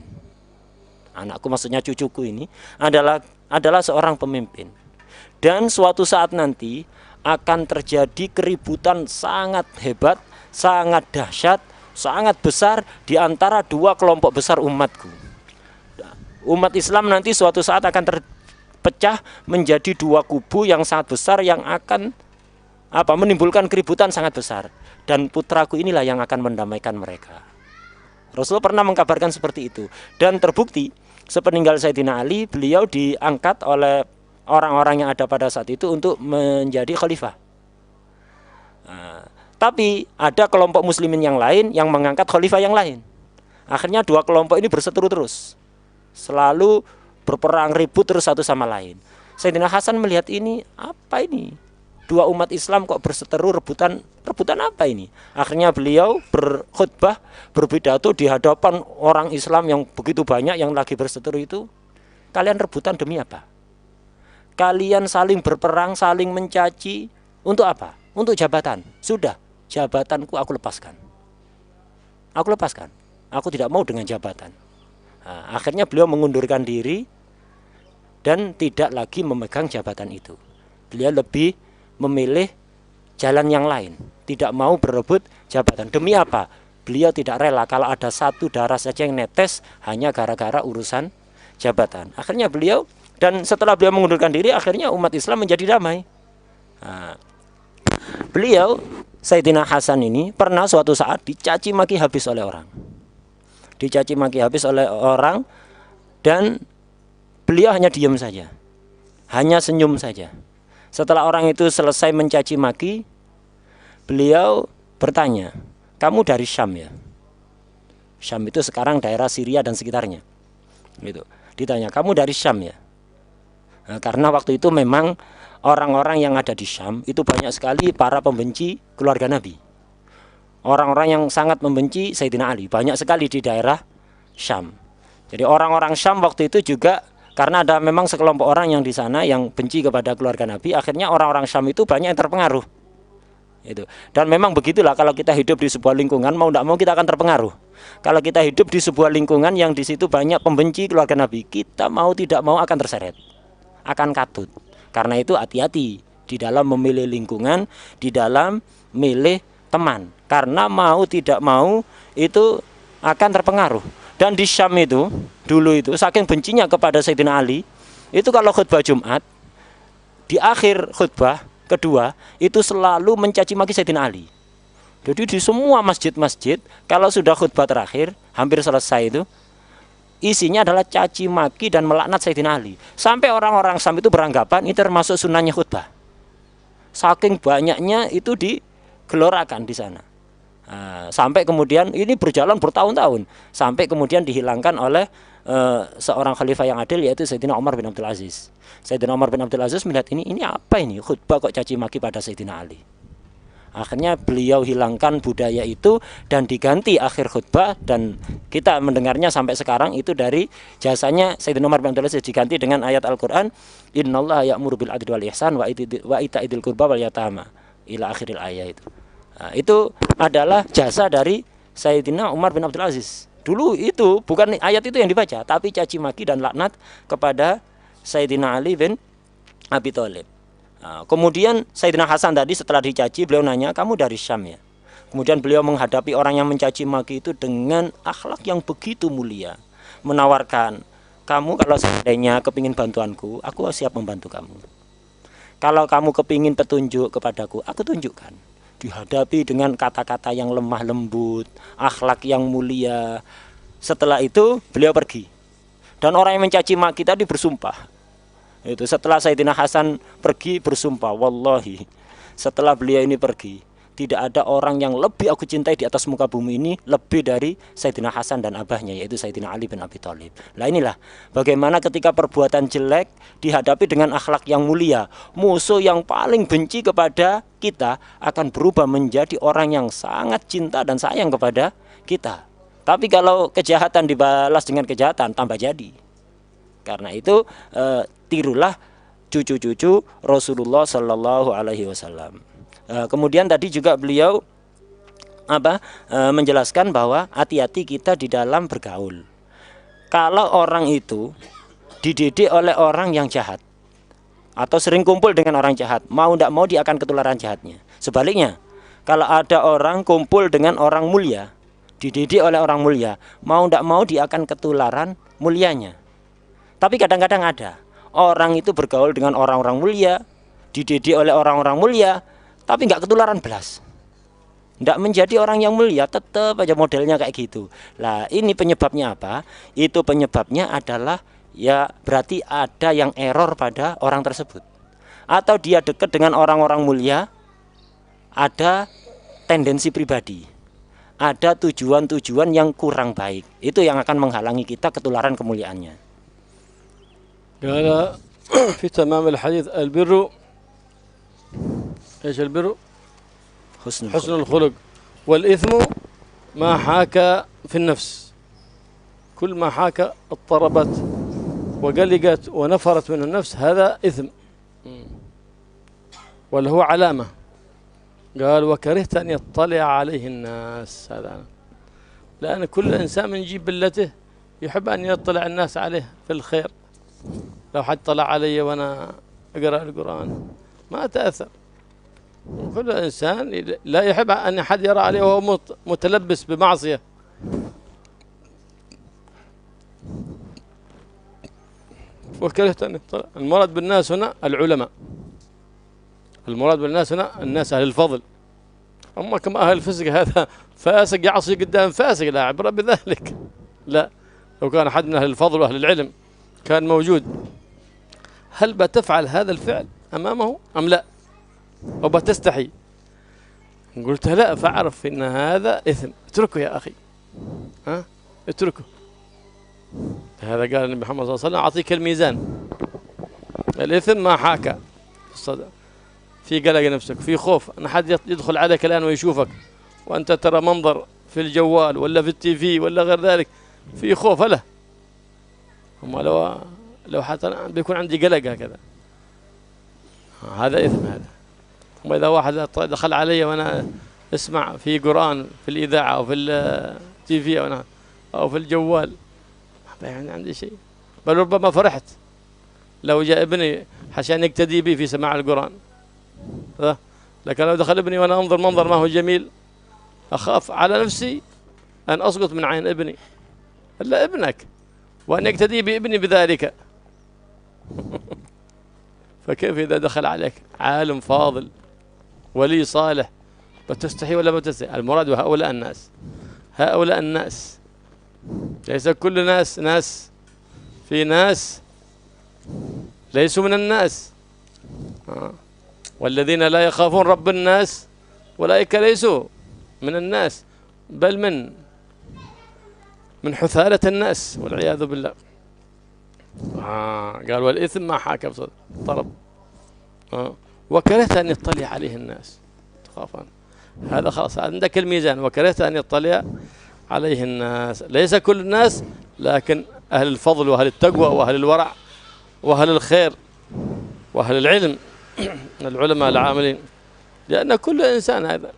Anakku maksudnya cucuku ini adalah seorang pemimpin. Dan suatu saat nanti akan terjadi keributan sangat hebat, sangat dahsyat, sangat besar di antara dua kelompok besar umatku. Umat Islam nanti suatu saat akan terpecah menjadi dua kubu yang sangat besar yang akan menimbulkan keributan sangat besar. Dan putraku inilah yang akan mendamaikan mereka. Rasulullah pernah mengkabarkan seperti itu. Dan terbukti sepeninggal Sayyidina Ali, beliau diangkat oleh orang-orang yang ada pada saat itu untuk menjadi khalifah. Tapi ada kelompok muslimin yang lain yang mengangkat khalifah yang lain. Akhirnya dua kelompok ini berseteru terus, selalu berperang ribut terus satu sama lain. Sayyidina Hasan melihat ini, apa ini? dua umat Islam kok berseteru rebutan apa ini? Akhirnya beliau berkhutbah, berpidato di hadapan orang Islam yang begitu banyak yang lagi berseteru itu. Kalian rebutan demi apa? Kalian saling berperang, saling mencaci untuk apa? Untuk jabatan. Sudah, jabatanku aku lepaskan. Aku lepaskan. Aku tidak mau dengan jabatan. Nah, akhirnya beliau mengundurkan diri dan tidak lagi memegang jabatan itu. Beliau lebih memilih jalan yang lain, tidak mau berebut jabatan. Demi apa? Beliau tidak rela kalau ada satu darah saja yang netes hanya gara-gara urusan jabatan. Akhirnya beliau, dan setelah beliau mengundurkan diri, akhirnya umat Islam menjadi damai. Nah, beliau, Sayyidina Hasan ini pernah suatu saat dicaci maki habis oleh orang. Dicaci maki habis oleh orang, dan beliau hanya diam saja, hanya senyum saja. Setelah orang itu selesai mencaci maki, beliau bertanya, kamu dari Syam ya? Syam itu sekarang daerah Syria dan sekitarnya. Gitu. Ditanya, kamu dari Syam ya? Nah, karena waktu itu memang orang-orang yang ada di Syam itu banyak sekali para pembenci keluarga Nabi. Orang-orang yang sangat membenci Sayyidina Ali, banyak sekali di daerah Syam. Jadi orang-orang Syam waktu itu juga, karena ada memang sekelompok orang yang di sana yang benci kepada keluarga Nabi, akhirnya orang-orang Syam itu banyak yang terpengaruh. Itu. Dan memang begitulah, kalau kita hidup di sebuah lingkungan, mau tidak mau kita akan terpengaruh. Kalau kita hidup di sebuah lingkungan yang di situ banyak pembenci keluarga Nabi, kita mau tidak mau akan terseret, akan katut. Karena itu hati-hati di dalam memilih lingkungan, di dalam milih teman. Karena mau tidak mau itu akan terpengaruh. Dan di Syam itu, dulu itu, saking bencinya kepada Sayyidina Ali, itu kalau khutbah Jumat, di akhir khutbah kedua, itu selalu mencaci maki Sayyidina Ali. Jadi di semua masjid-masjid, kalau sudah khutbah terakhir, hampir selesai itu, isinya adalah caci maki dan melaknat Sayyidina Ali. Sampai orang-orang Syam itu beranggapan ini termasuk sunnahnya khutbah. Saking banyaknya itu digelorakan di sana. Sampai kemudian ini berjalan bertahun-tahun, sampai kemudian dihilangkan oleh seorang khalifah yang adil, yaitu Sayyidina Umar bin Abdul Aziz. Sayyidina Umar bin Abdul Aziz melihat ini apa ini khutbah kok caci maki pada Sayyidina Ali. Akhirnya beliau hilangkan budaya itu dan diganti akhir khutbah, dan kita mendengarnya sampai sekarang itu dari jasanya Sayyidina Umar bin Abdul Aziz, diganti dengan ayat Al-Qur'an, innallaha ya'muru bil adli wal ihsan wa ita'idil qurba wal yatama ila akhiril ayat itu. Nah, itu adalah jasa dari Sayyidina Umar bin Abdul Aziz. Dulu itu bukan ayat itu yang dibaca, tapi caci maki dan laknat kepada Sayyidina Ali bin Abi Thalib. Nah, kemudian Sayyidina Hasan tadi setelah dicaci, beliau nanya, kamu dari Syam ya? Kemudian beliau menghadapi orang yang mencaci maki itu dengan akhlak yang begitu mulia, menawarkan, kamu kalau seandainya kepingin bantuanku, aku siap membantu kamu. Kalau kamu kepingin petunjuk kepadaku, aku tunjukkan. Dihadapi dengan kata-kata yang lemah lembut, akhlak yang mulia. Setelah itu beliau pergi. Dan orang yang mencaci maki tadi bersumpah. Itu setelah Sayyidina Hasan pergi bersumpah, wallahi, setelah beliau ini pergi, tidak ada orang yang lebih aku cintai di atas muka bumi ini lebih dari Sayyidina Hasan dan abahnya, yaitu Sayyidina Ali bin Abi Thalib. Nah inilah bagaimana ketika perbuatan jelek dihadapi dengan akhlak yang mulia, musuh yang paling benci kepada kita akan berubah menjadi orang yang sangat cinta dan sayang kepada kita. Tapi kalau kejahatan dibalas dengan kejahatan, tambah jadi. Karena itu tirulah cucu-cucu Rasulullah Sallallahu Alaihi Wasallam. Kemudian tadi juga beliau menjelaskan bahwa hati-hati kita di dalam bergaul. Kalau orang itu dididik oleh orang yang jahat atau sering kumpul dengan orang jahat, mau tidak mau dia akan ketularan jahatnya. Sebaliknya, kalau ada orang kumpul dengan orang mulia, dididik oleh orang mulia, mau tidak mau dia akan ketularan mulianya. Tapi kadang-kadang ada orang itu bergaul dengan orang-orang mulia, dididik oleh orang-orang mulia, tapi nggak ketularan belas, nggak menjadi orang yang mulia, tetap aja modelnya kayak gitu. Lah ini penyebabnya apa? Itu penyebabnya adalah ya berarti ada yang error pada orang tersebut, atau dia dekat dengan orang-orang mulia, ada tendensi pribadi, ada tujuan-tujuan yang kurang baik, itu yang akan menghalangi kita ketularan kemuliaannya. Qala fi tamam al-hadits al-birru إيش البر؟ حسن حسن الخلق. والإثم ما حاك في النفس، كل ما حاك اضطربت وقلقت ونفرت من النفس هذا إثم، ولا هو علامة. قال وكرهت أن يطلع عليه الناس، هذا لأن كل إنسان من جبلته يحب أن يطلع الناس عليه في الخير. لو حد طلع علي وأنا أقرأ القرآن ما أتأثر. كل إنسان لا يحب أن حد يرى عليه وهو متلبس بمعصية. وكرهت أن يطلع. المراد بالناس هنا العلماء، المراد بالناس هنا الناس أهل الفضل. أما كما أهل الفسق هذا فاسق يعصي قدام فاسق لا عبرة بذلك، لا. لو كان أحد من أهل الفضل وأهل العلم كان موجود، هل بتفعل هذا الفعل أمامه أم لا؟ أو بتستحي؟ قلت لا، فاعرف إن هذا إثم، اتركه يا أخي، اتركه. هذا قال النبي محمد صلى الله عليه وسلم أعطيك الميزان. الإثم ما حاك في قلق نفسك، في خوف أن حد يدخل عليك الآن ويشوفك وأنت ترى منظر في الجوال ولا في التي في ولا غير ذلك، في خوف. لا، هم لو حتى بيكون عندي قلق هكذا، هذا إثم هذا. وما إذا واحد دخل علي وأنا اسمع في قرآن في الإذاعة أو في التي في أو في الجوال، ما يعني عندي شيء، بل ربما فرحت لو جاء ابني عشان يقتدي بي في سماع القرآن. لكن لو دخل ابني وأنا أنظر منظر ما هو جميل، أخاف على نفسي أن أسقط من عين ابني، إلا ابنك، وأن يقتدي بابني بذلك. فكيف إذا دخل عليك عالم فاضل ولي صالح، بتستحي ولا ما تستحي؟ المراد هؤلاء الناس، هؤلاء الناس، ليس كل ناس، في ناس ليسوا من الناس. والذين لا يخافون رب الناس أولئك ليسوا من الناس، بل من حثالة الناس والعياذ بالله. قال والإثم ما حاك بصدر طرب. وكرهت أن يطلع عليه الناس، تخافان. هذا خلاص عندك الميزان. وكرهت أن يطلع عليه الناس، ليس كل الناس، لكن أهل الفضل وأهل التقوى وأهل الورع وأهل الخير وأهل العلم، العلماء العاملين. لأن كل إنسان هذا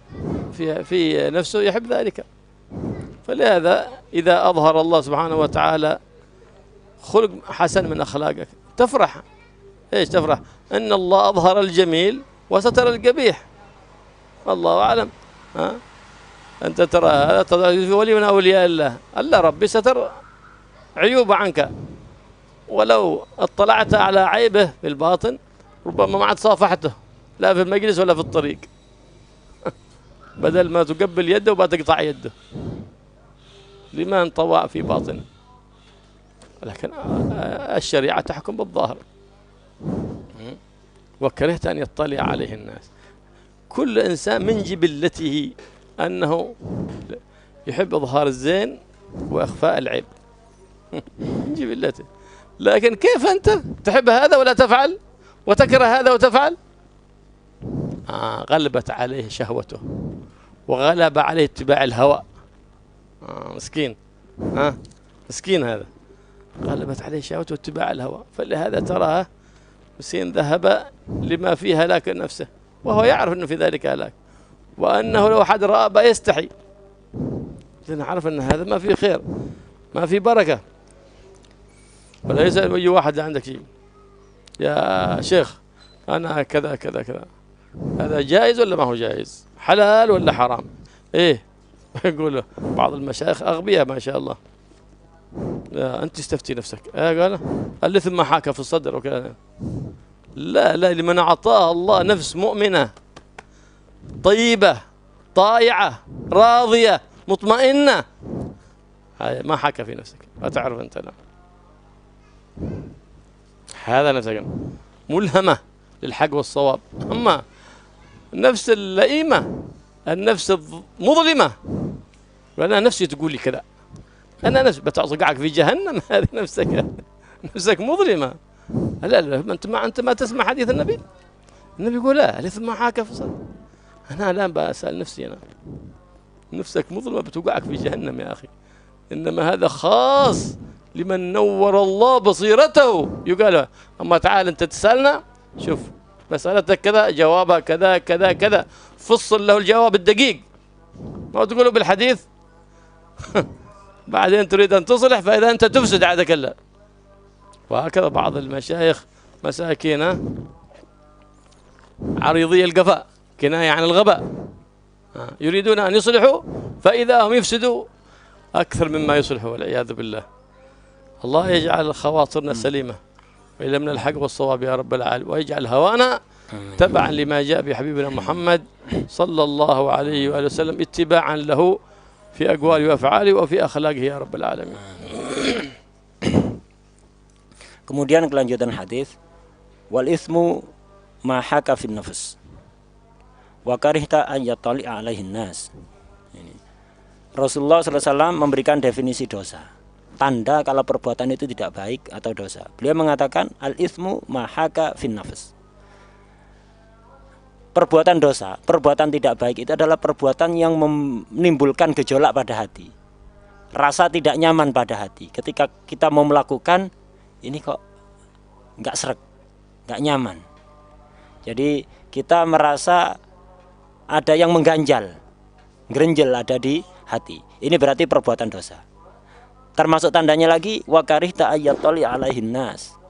في نفسه يحب ذلك. فلهذا إذا أظهر الله سبحانه وتعالى خلق حسن من أخلاقك تفرح. إيش تفرح؟ إن الله أظهر الجميل وستر القبيح. الله أعلم. أنت ترى هذا في ولي من أولياء الله، الله ربي ستر عيوب عنك، ولو اطلعت على عيبه في الباطن ربما ما عاد صافحته لا في المجلس ولا في الطريق. بدل ما تقبل يده وبتقطع يده لما انطوى في باطن. لكن الشريعة تحكم بالظاهر. وكرهت أن يطلع عليه الناس. كل إنسان من جبلته أنه يحب إظهار الزين وإخفاء العيب، من جبلته. لكن كيف أنت تحب هذا ولا تفعل، وتكره هذا وتفعل؟ غلبت عليه شهوته وغلب عليه اتباع الهوى. مسكين، مسكين هذا، غلبت عليه شهوته واتباع الهوى. فلهذا تراه مسكين ذهب لما فيه هلاك نفسه، وهو يعرف أنه في ذلك هلاك، وأنه لو حد رأى يستحي، لأنه عرف أن هذا ما فيه خير، ما فيه بركة. ولا يسأل أي واحد عندك شيء، يا شيخ أنا كذا كذا كذا، هذا جائز ولا ما هو جائز؟ حلال ولا حرام؟ إيه؟ يقول بعض المشايخ أغبياء ما شاء الله، لا أنت استفتي نفسك. قال الإثم ما حاك في الصدر وكذا. لا، لمن أعطاه الله نفس مؤمنة طيبة طائعة راضية مطمئنة، هذا ما حاك في نفسك، ما تعرف أنت. لا، هذا نفسك ملهمة للحق والصواب. أما النفس اللئيمة، النفس المظلمة، وأنا نفسي تقول لي كذا، أنا نفسي بتعصقعك في جهنم، هذه نفسك مظلمة. لا، أنت ما تسمع حديث النبي، النبي يقول لا، الإثم ما حاك في صدر. أنا الآن بسأل نفسي، أنا نفسك مظلمة بتوقعك في جهنم يا أخي، إنما هذا خاص لمن نور الله بصيرته. يقال أما تعال أنت تسألنا، شوف مسألتك كذا، جوابها كذا كذا كذا، فصل له الجواب الدقيق، ما تقوله بالحديث بعدين تريد أن تصلح فإذا أنت تفسد عادك الله. وهكذا بعض المشايخ مساكين عريضي القفاء، كناية عن الغباء، يريدون أن يصلحوا فإذا هم يفسدوا أكثر مما يصلحوا والعياذ بالله. الله يجعل خواطرنا سليمة ويلمنا الحق والصواب يا رب العالمين، ويجعل هوانا تبعا لما جاء بحبيبنا محمد صلى الله عليه وآله وسلم، اتباعا له في أقواله وأفعاله وفي أخلاقه يا رب العالمين. Kemudian kelanjutan hadis, wal ismu ma haka fin nafs wa karihta an yatali alaihin nas. Rasulullah SAW memberikan definisi dosa, tanda kalau perbuatan itu tidak baik atau dosa. Beliau mengatakan al ismu ma haka fin nafs. Perbuatan dosa, perbuatan tidak baik itu adalah perbuatan yang menimbulkan gejolak pada hati, rasa tidak nyaman pada hati. Ketika kita mau melakukan ini kok nggak sreg, nggak nyaman. Jadi kita merasa ada yang mengganjal, gerenjel ada di hati. Ini berarti perbuatan dosa. Termasuk tandanya lagi wa karihta ayyatali alaihin nas,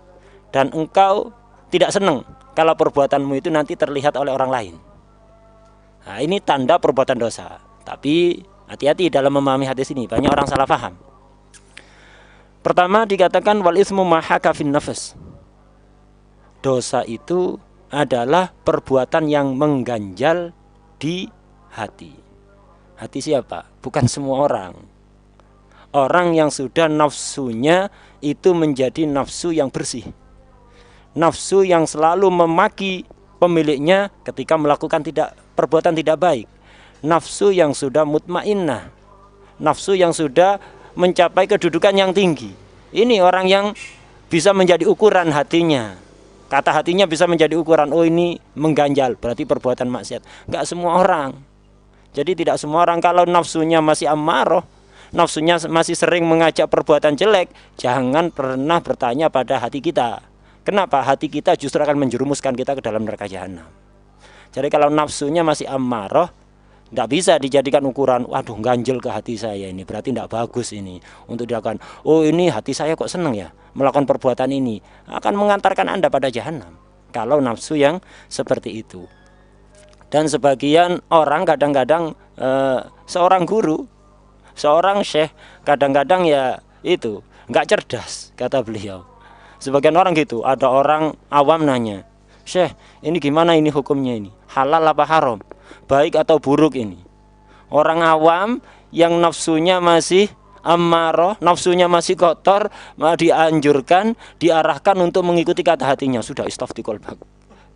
dan engkau tidak senang kalau perbuatanmu itu nanti terlihat oleh orang lain. Nah, ini tanda perbuatan dosa. Tapi hati-hati dalam memahami hadis ini, banyak orang salah paham. Pertama dikatakan wal ismu ma haka fin nafs. Dosa itu adalah perbuatan yang mengganjal di hati. Hati siapa? Bukan semua orang. Orang yang sudah nafsunya itu menjadi nafsu yang bersih, nafsu yang selalu memaki pemiliknya ketika melakukan perbuatan tidak baik, nafsu yang sudah mutmainnah, nafsu yang sudah mencapai kedudukan yang tinggi. Ini orang yang bisa menjadi ukuran hatinya. Kata hatinya bisa menjadi ukuran, oh ini mengganjal, berarti perbuatan maksiat. Enggak semua orang. Jadi tidak semua orang. Kalau nafsunya masih ammaroh, nafsunya masih sering mengajak perbuatan jelek, jangan pernah bertanya pada hati kita. Kenapa? Hati kita justru akan menjerumuskan kita ke dalam neraka jahanam. Jadi kalau nafsunya masih ammaroh, tidak bisa dijadikan ukuran, waduh ganjel ke hati saya ini, berarti tidak bagus ini untuk dilakukan. Oh ini hati saya kok senang ya melakukan perbuatan ini, akan mengantarkan Anda pada jahanam kalau nafsu yang seperti itu. Dan sebagian orang kadang-kadang seorang guru, seorang syekh kadang-kadang ya itu nggak cerdas, kata beliau. Sebagian orang gitu, ada orang awam nanya, Syekh ini gimana ini hukumnya ini, halal apa haram, baik atau buruk ini. Orang awam yang nafsunya masih ammaroh, nafsunya masih kotor, dianjurkan, diarahkan untuk mengikuti kata hatinya. Sudah istafti qalbak,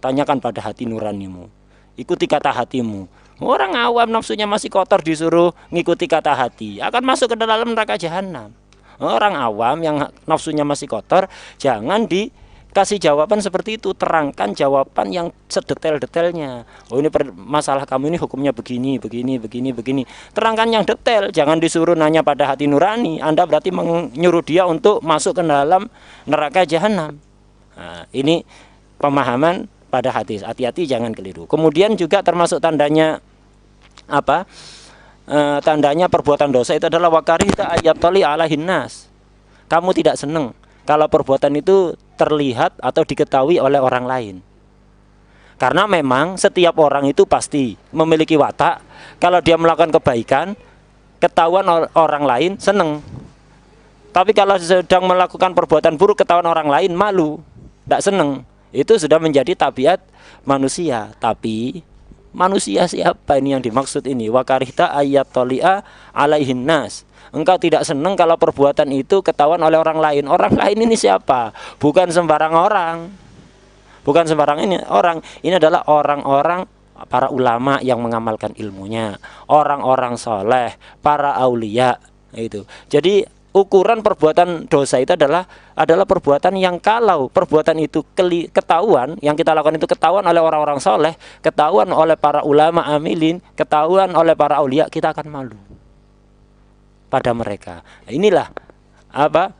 tanyakan pada hati nuranimu, ikuti kata hatimu. Orang awam nafsunya masih kotor disuruh ngikuti kata hati, akan masuk ke dalam neraka jahanam. Orang awam yang nafsunya masih kotor, jangan dikasih jawaban seperti itu. Terangkan jawaban yang sedetail-detailnya. Oh ini masalah kamu ini hukumnya begini, begini, begini, begini. Terangkan yang detail. Jangan disuruh nanya pada hati nurani. Anda berarti menyuruh dia untuk masuk ke dalam neraka jahanam. Nah, ini pemahaman pada hadis. Hati-hati jangan keliru. Kemudian juga termasuk tandanya apa? Tandanya perbuatan dosa itu adalah wakarihta ayyatali alaihin nas. Kamu tidak senang kalau perbuatan itu terlihat atau diketahui oleh orang lain. Karena memang setiap orang itu pasti memiliki watak, kalau dia melakukan kebaikan ketahuan orang lain senang. Tapi kalau sedang melakukan perbuatan buruk ketahuan orang lain malu, tidak senang. Itu sudah menjadi tabiat manusia. Tapi manusia siapa ini yang dimaksud ini? Wa karihta ayyatali'a alaihin nas. Engkau tidak senang kalau perbuatan itu ketahuan oleh orang lain. Orang lain ini siapa? Bukan sembarang orang. Bukan sembarang ini orang. Ini adalah orang-orang para ulama yang mengamalkan ilmunya, orang-orang soleh, para aulia itu. Jadi ukuran perbuatan dosa itu adalah perbuatan yang kalau perbuatan itu ketahuan, yang kita lakukan itu ketahuan oleh orang-orang soleh, ketahuan oleh para ulama amilin, ketahuan oleh para aulia, kita akan malu pada mereka. Inilah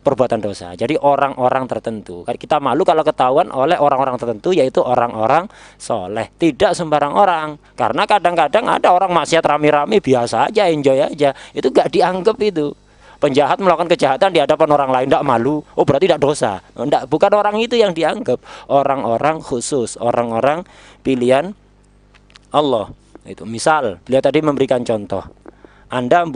perbuatan dosa. Jadi orang-orang tertentu, kita malu kalau ketahuan oleh orang-orang tertentu, yaitu orang-orang soleh, tidak sembarang orang. Karena kadang-kadang ada orang maksiat rame-rame biasa aja, enjoy aja, itu gak dianggap itu. Penjahat melakukan kejahatan di hadapan orang lain tidak malu, oh berarti tidak dosa. Enggak, bukan orang itu yang dianggap. Orang-orang khusus, orang-orang pilihan Allah. Itu misal, beliau tadi memberikan contoh. Anda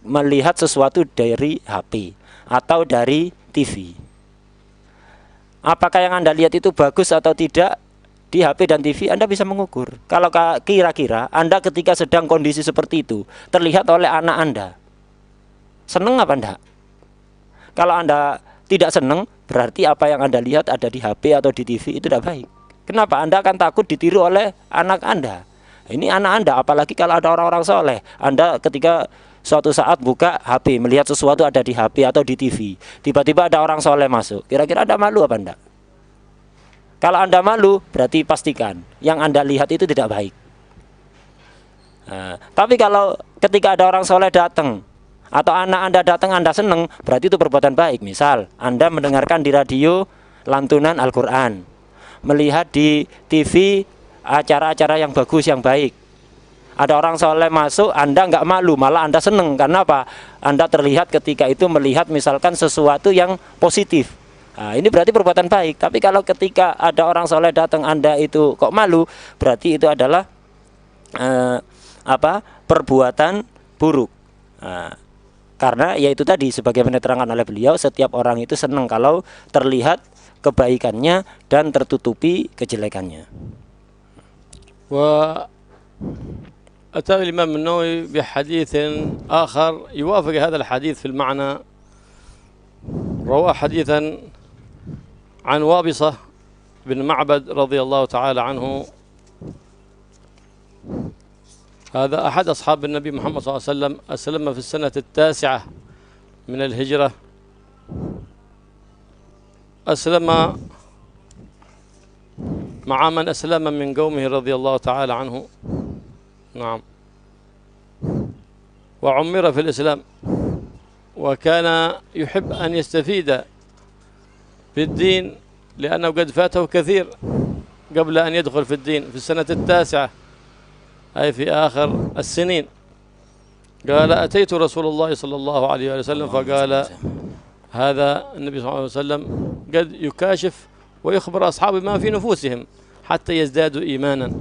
melihat sesuatu dari HP atau dari TV. Apakah yang Anda lihat itu bagus atau tidak di HP dan TV? Anda bisa mengukur. Kalau kira-kira Anda ketika sedang kondisi seperti itu terlihat oleh anak Anda, seneng apa enggak? Kalau Anda tidak seneng, berarti apa yang Anda lihat ada di HP atau di TV itu tidak baik. Kenapa? Anda akan takut ditiru oleh anak Anda. Ini anak Anda, apalagi kalau ada orang-orang soleh. Anda ketika suatu saat buka HP, melihat sesuatu ada di HP atau di TV, tiba-tiba ada orang soleh masuk, kira-kira Anda malu apa enggak? Kalau Anda malu, berarti pastikan yang Anda lihat itu tidak baik. Nah, tapi kalau ketika ada orang soleh datang, atau anak Anda datang, Anda senang, berarti itu perbuatan baik. Misal, Anda mendengarkan di radio lantunan Al-Quran, melihat di TV acara-acara yang bagus, yang baik. Ada orang soleh masuk, Anda nggak malu, malah Anda senang. Karena apa? Anda terlihat ketika itu melihat misalkan sesuatu yang positif. Nah, ini berarti perbuatan baik. Tapi kalau ketika ada orang soleh datang, Anda itu kok malu, berarti itu adalah perbuatan buruk. Nah, karena yaitu tadi sebagaimana diterangkan oleh beliau, setiap orang itu senang kalau terlihat kebaikannya dan tertutupi kejelekannya. وأتى الإمام النووي بحديث آخر يوافق هذا الحديث في المعنى. روى حديثا عن وابصة بن معبد رضي الله تعالى عنه. هذا أحد أصحاب النبي محمد صلى الله عليه وسلم، أسلم في السنة 9 من الهجرة. أسلم مع من أسلم من قومه رضي الله تعالى عنه. نعم. وعمر في الإسلام، وكان يحب أن يستفيد بالدين لأنه قد فاته كثير قبل أن يدخل في الدين في السنة 9، أي في آخر السنين. قال: أتيت رسول الله صلى الله عليه وسلم فقال: هذا النبي صلى الله عليه وسلم قد يكاشف ويخبر أصحابه ما في نفوسهم حتى يزدادوا إيمانا،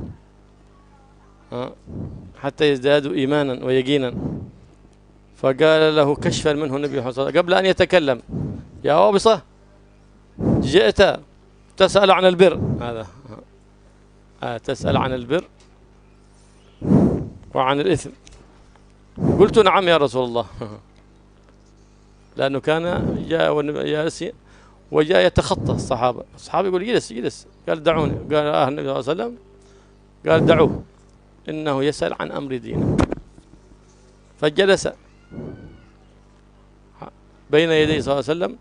حتى يزدادوا إيمانا ويقينا. فقال له كشفا منه النبي صلى الله عليه وسلم قبل أن يتكلم: يا وابصة، جئت تسأل عن البر. هذا تسأل عن البر وعن الإثم. قلت: نعم يا رسول الله. لأنه كان جاء جالس وجاء يتخطى الصحابة يقول: جلس. قال: دعوني. قال: النبي صلى الله عليه وسلم قال: دعوه إنه يسأل عن أمر دينه. فجلس بين يدي صلى الله عليه وسلم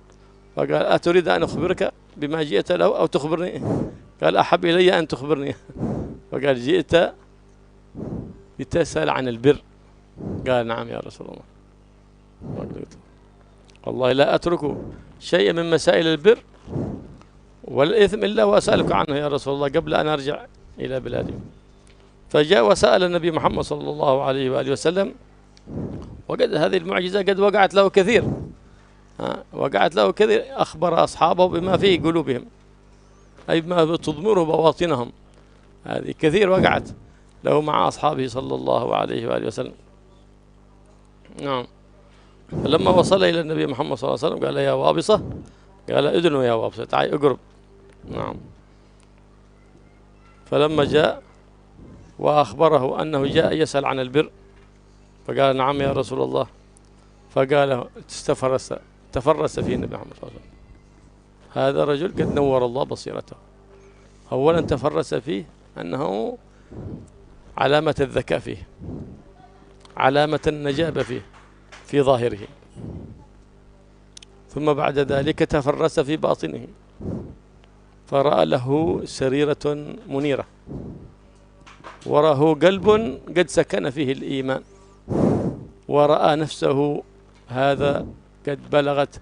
فقال: أتريد أن أخبرك بما جئت له أو تخبرني؟ قال: أحب إلي أن تخبرني. فقال: جئت لتسأل عن البر. قال: نعم يا رسول الله. والله لا أترك شيئا من مسائل البر والإثم إلا وأسألك عنه يا رسول الله قبل أن أرجع إلى بلادي. فجاء وسأل النبي محمد صلى الله عليه وآله وسلم، وقد هذه المعجزة قد وقعت له كثير، أخبر أصحابه بما في قلوبهم، أي ما تضمره بواطنهم. هذه كثير وقعت له مع أصحابه صلى الله عليه وآله وسلم. نعم. فلما وصل إلى النبي محمد صلى الله عليه وسلم قال: يا وابصة. قال: ادنوا يا وابصة، تعال اقرب. نعم. فلما جاء وأخبره أنه جاء يسأل عن البر فقال: نعم يا رسول الله. فقال: تفرس فيه النبي محمد صلى الله عليه وسلم: هذا رجل قد نور الله بصيرته. أولا تفرس فيه أنه علامة الذكاء فيه، علامة النجابة فيه في ظاهره. ثم بعد ذلك تفرس في باطنه فرأى له سريرة منيرة وراه قلب قد سكن فيه الإيمان ورأى نفسه هذا قد بلغت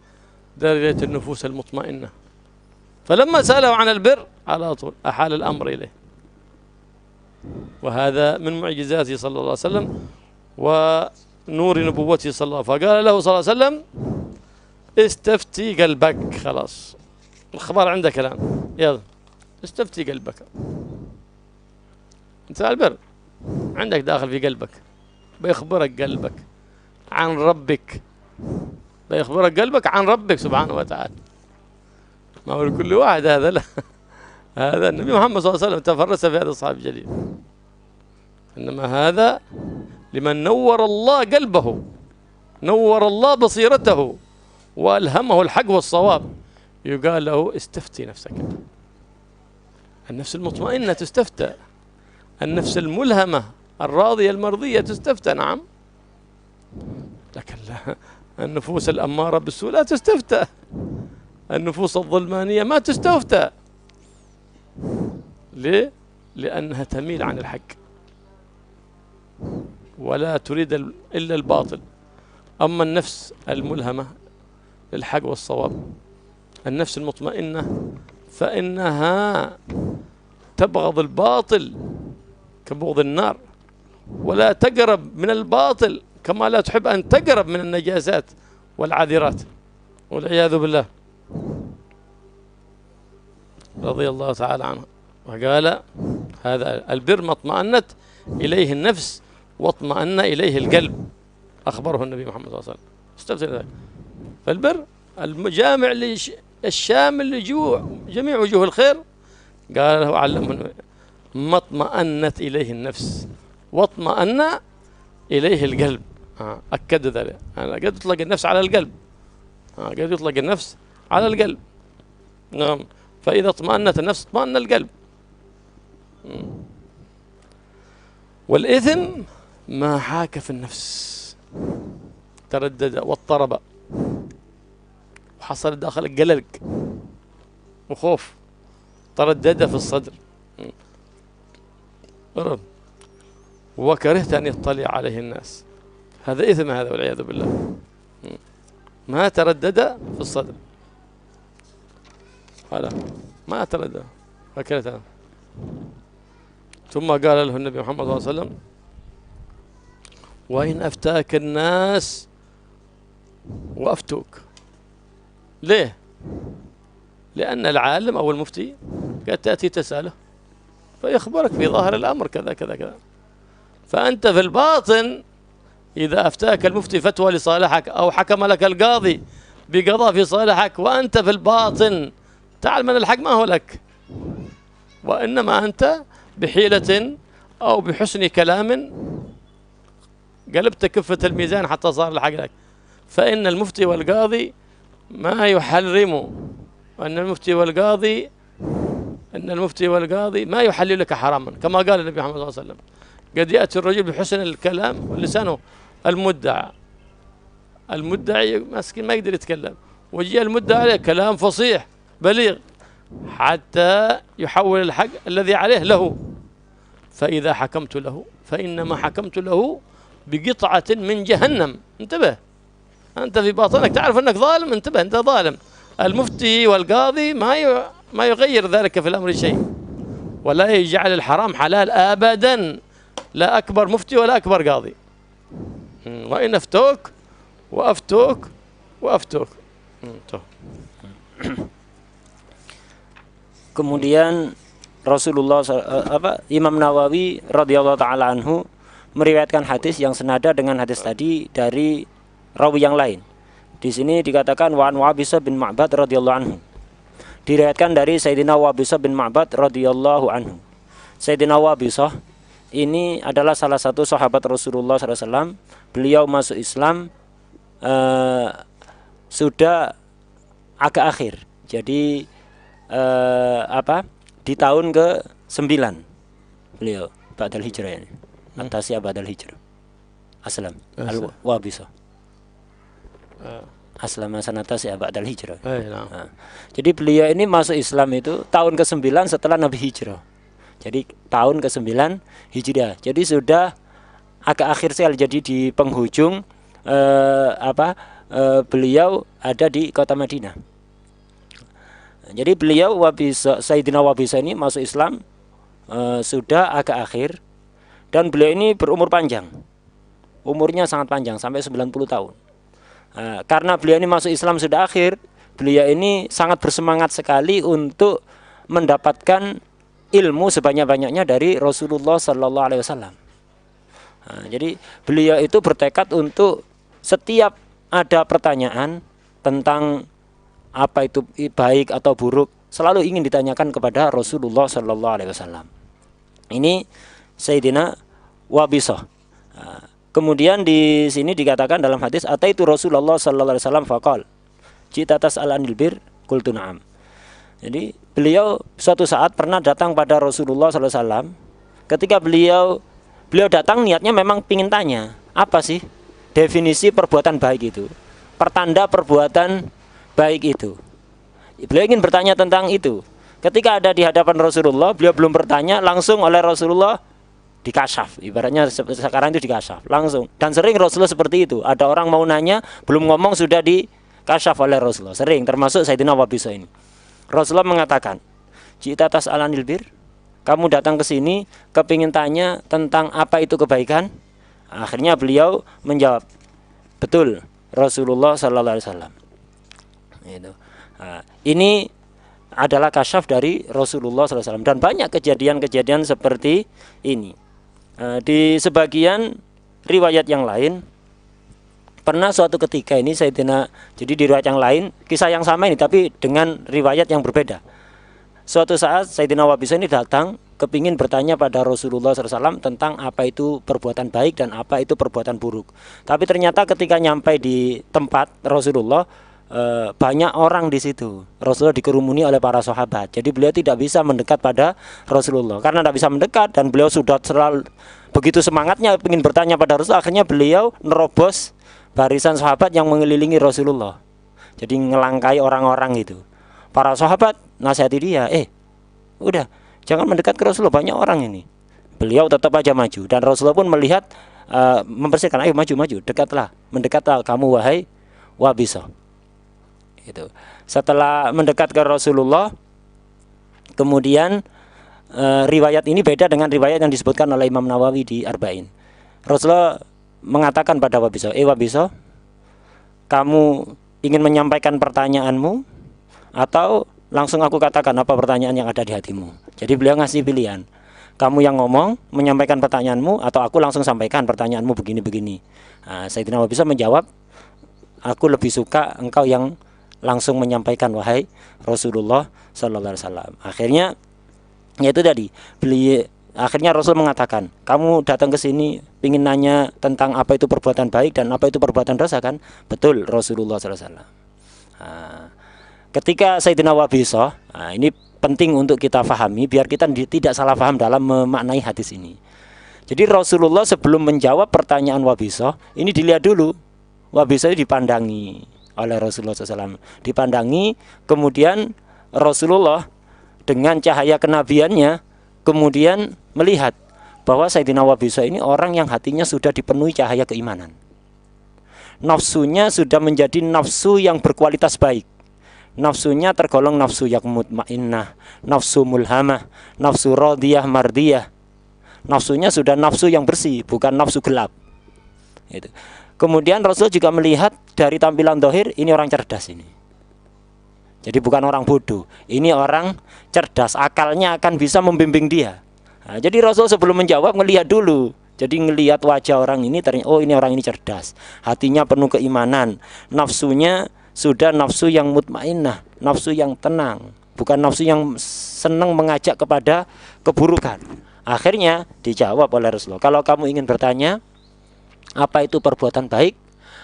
درجة النفوس المطمئنة، فلما سأله عن البر على طول أحال الأمر إليه. وهذا من معجزاته صلى الله عليه وسلم ونور نبوته صلى الله عليه وسلم. فقال له صلى الله عليه وسلم استفتي قلبك، خلاص الخبر عندك الآن، يلا استفتي قلبك. انت البر عندك داخل في قلبك، بيخبرك قلبك عن ربك، بيخبرك قلبك عن ربك سبحانه وتعالى. ما هو لكل واحد هذا، لا هذا النبي محمد صلى الله عليه وسلم تفرس في هذا الصحابي الجليل، إنما هذا لمن نور الله قلبه، نور الله بصيرته وألهمه الحق والصواب، يقال له استفتي نفسك. النفس المطمئنة تستفتى، النفس الملهمة الراضية المرضية تستفتى، نعم، لكن لا، النفوس الأمارة بالسوء لا تستفتى، النفوس الظلمانية ما تستفتى. ليه؟ لأنها تميل عن الحق ولا تريد إلا الباطل. أما النفس الملهمة للحق والصواب، النفس المطمئنة، فإنها تبغض الباطل كبغض النار، ولا تقرب من الباطل كما لا تحب أن تقرب من النجاسات والعذرات والعياذ بالله. رضي الله تعالى عنه وقال هذا البر ما اطمأنت إليه النفس واطمأن إليه القلب، أخبره النبي محمد صلى الله عليه وسلم. استفسر ذلك. فالبر الجامع الشامل لجميع وجوه الخير، قال له علمه ما اطمأنت إليه النفس واطمأن إليه القلب. أكد ذلك، قد يطلق النفس على القلب، قد يطلق النفس على القلب، نعم. فإذا اطمأنت النفس اطمأن القلب. والإثم ما حاك في النفس، تردد واضطرب وحصل داخل قلق وخوف، تردد في الصدر، وكرهت أن يطلع عليه الناس، هذا إثم، هذا والعياذ بالله. ما تردد في الصدر، هذا ما تردد وكرهت. ثم قال له النبي محمد صلى الله عليه وسلم وإن أفتاك الناس وأفتوك. ليه؟ لأن العالم أو المفتي قد تأتي تسأله فيخبرك في ظاهر الأمر كذا كذا كذا، فأنت في الباطن إذا أفتاك المفتي فتوى لصالحك أو حكم لك القاضي بقضاء في صالحك وأنت في الباطن تعلم أن الحق ما هو لك، وإنما أنت بحيلة أو بحسن كلام قلبت كفة الميزان حتى صار الحق لك. فإن المفتي والقاضي ما يحرم، وأن المفتي والقاضي ما يحلل لك حراما، كما قال النبي محمد صلى الله عليه وسلم قد يأتي الرجل بحسن الكلام ولسانه المدعي مسكين ما يقدر يتكلم، وجاء المدعي عليه كلام فصيح بليغ حتى يحول الحق الذي عليه له. فإذا حكمت له فإنما حكمت له بقطعة من جهنم. انتبه، أنت في باطنك تعرف أنك ظالم، انتبه أنت ظالم. المفتي والقاضي ما يغير ذلك في الأمر شيء، ولا يجعل الحرام حلال أبدا، لا أكبر مفتي ولا أكبر قاضي. وإن أفتوك وأفتوك وأفتوك. Kemudian Rasulullah Imam Nawawi radhiyallahu taala anhu meriwayatkan hadis yang senada dengan hadis tadi dari rawi yang lain. Di sini dikatakan wa an Wabisah bin Ma'bad radhiyallahu anhu. Diriwayatkan dari Sayyidina Wabisah bin Ma'bad radhiyallahu anhu. Sayyidina Wabisah ini adalah salah satu sahabat Rasulullah SAW. Beliau masuk Islam sudah agak akhir. Jadi di tahun ke-9 beliau ba'dal hijrah ini. At-Tasi'ah ba'dal hijrah. Aslam Al-Wabisah. aslama sanata ba'dal hijrah. Nah. Nah, jadi beliau ini masuk Islam itu tahun ke-9 setelah Nabi hijrah. Jadi tahun ke-9 Hijriah. Jadi sudah agak akhir sekali. Jadi di penghujung beliau ada di kota Madinah. Jadi beliau Sayyidina Wabisa ini masuk Islam sudah agak akhir, dan beliau ini berumur panjang. Umurnya sangat panjang sampai 90 tahun. Karena beliau ini masuk Islam sudah akhir, beliau ini sangat bersemangat sekali untuk mendapatkan ilmu sebanyak-banyaknya dari Rasulullah Sallallahu Alaihi Wasallam. Jadi beliau itu bertekad untuk setiap ada pertanyaan tentang apa itu baik atau buruk, selalu ingin ditanyakan kepada Rasulullah Sallallahu Alaihi Wasallam. Ini Sayyidina Wabisah. Kemudian di sini dikatakan dalam hadis, ataitu Rasulullah sallallahu alaihi wasallam faqal, "Jita tas'alanil bir?" Qultu na'am. Jadi beliau suatu saat pernah datang pada Rasulullah sallallahu alaihi wasallam. Ketika beliau datang niatnya memang ingin tanya, apa sih definisi perbuatan baik itu? Pertanda perbuatan baik itu. Beliau ingin bertanya tentang itu. Ketika ada di hadapan Rasulullah, beliau belum bertanya, langsung oleh Rasulullah dikasyaf, ibaratnya sekarang itu dikasyaf langsung. Dan sering Rasulullah seperti itu, ada orang mau nanya belum ngomong sudah dikasyaf oleh Rasulullah, sering, termasuk Sayyidina Wabisa ini. Rasulullah mengatakan, "Jita tas'alanil bir?" Kamu datang ke sini kepingin tanya tentang apa itu kebaikan? Akhirnya beliau menjawab, "Betul, Rasulullah sallallahu alaihi wasallam." Ini adalah kasyaf dari Rasulullah sallallahu alaihi wasallam, dan banyak kejadian-kejadian seperti ini. Di sebagian riwayat yang lain, pernah suatu ketika ini Sayyidina, jadi di riwayat yang lain kisah yang sama ini tapi dengan riwayat yang berbeda. Suatu saat Sayyidina Wabisa ini datang kepingin bertanya pada Rasulullah SAW tentang apa itu perbuatan baik dan apa itu perbuatan buruk. Tapi ternyata ketika nyampe di tempat Rasulullah, banyak orang di situ. Rasulullah dikerumuni oleh para sahabat. Jadi beliau tidak bisa mendekat pada Rasulullah. Karena tidak bisa mendekat dan beliau sudah selalu begitu semangatnya ingin bertanya pada Rasulullah, akhirnya beliau nerobos barisan sahabat yang mengelilingi Rasulullah. Jadi ngelangkai orang-orang itu. Para sahabat nasihati dia, udah jangan mendekat ke Rasulullah, banyak orang ini. Beliau tetap aja maju, dan Rasulullah pun melihat, membersihkan, ayo maju, mendekatlah kamu wahai Wabisa. Itu. Setelah mendekat ke Rasulullah, kemudian riwayat ini beda dengan riwayat yang disebutkan oleh Imam Nawawi di Arba'in. Rasulullah mengatakan pada Wabisa, Wabisa, kamu ingin menyampaikan pertanyaanmu atau langsung aku katakan apa pertanyaan yang ada di hatimu? Jadi beliau ngasih pilihan, kamu yang ngomong menyampaikan pertanyaanmu atau aku langsung sampaikan pertanyaanmu begini-begini. Sayyidina Wabisa menjawab, aku lebih suka engkau yang langsung menyampaikan wahai Rasulullah sallallahu alaihi wasallam. Akhirnya yaitu tadi, akhirnya Rasul mengatakan, kamu datang ke sini ingin nanya tentang apa itu perbuatan baik dan apa itu perbuatan dosa kan? Betul, Rasulullah sallallahu alaihi wasallam. Ketika Sayyidina Wabisa, ini penting untuk kita fahami biar kita tidak salah paham dalam memaknai hadis ini. Jadi Rasulullah sebelum menjawab pertanyaan Wabisa, ini dilihat dulu. Wabisa ini dipandangi oleh Rasulullah SAW, dipandangi, kemudian Rasulullah dengan cahaya kenabiannya kemudian melihat bahwa Sayyidina Wabisa ini orang yang hatinya sudah dipenuhi cahaya keimanan. Nafsunya sudah menjadi nafsu yang berkualitas baik. Nafsunya tergolong nafsu yang mutmainnah, nafsu mulhamah, nafsu radiyah mardiyah. Nafsunya sudah nafsu yang bersih, bukan nafsu gelap. Itu. Kemudian Rasul juga melihat dari tampilan zahir, ini orang cerdas ini. Jadi bukan orang bodoh, ini orang cerdas, akalnya akan bisa membimbing dia. Jadi Rasul sebelum menjawab melihat dulu. Jadi ngelihat wajah orang ini, ternyata oh ini orang ini cerdas, hatinya penuh keimanan, nafsunya sudah nafsu yang mutmainnah, nafsu yang tenang, bukan nafsu yang senang mengajak kepada keburukan. Akhirnya dijawab oleh Rasulullah, kalau kamu ingin bertanya apa itu perbuatan baik,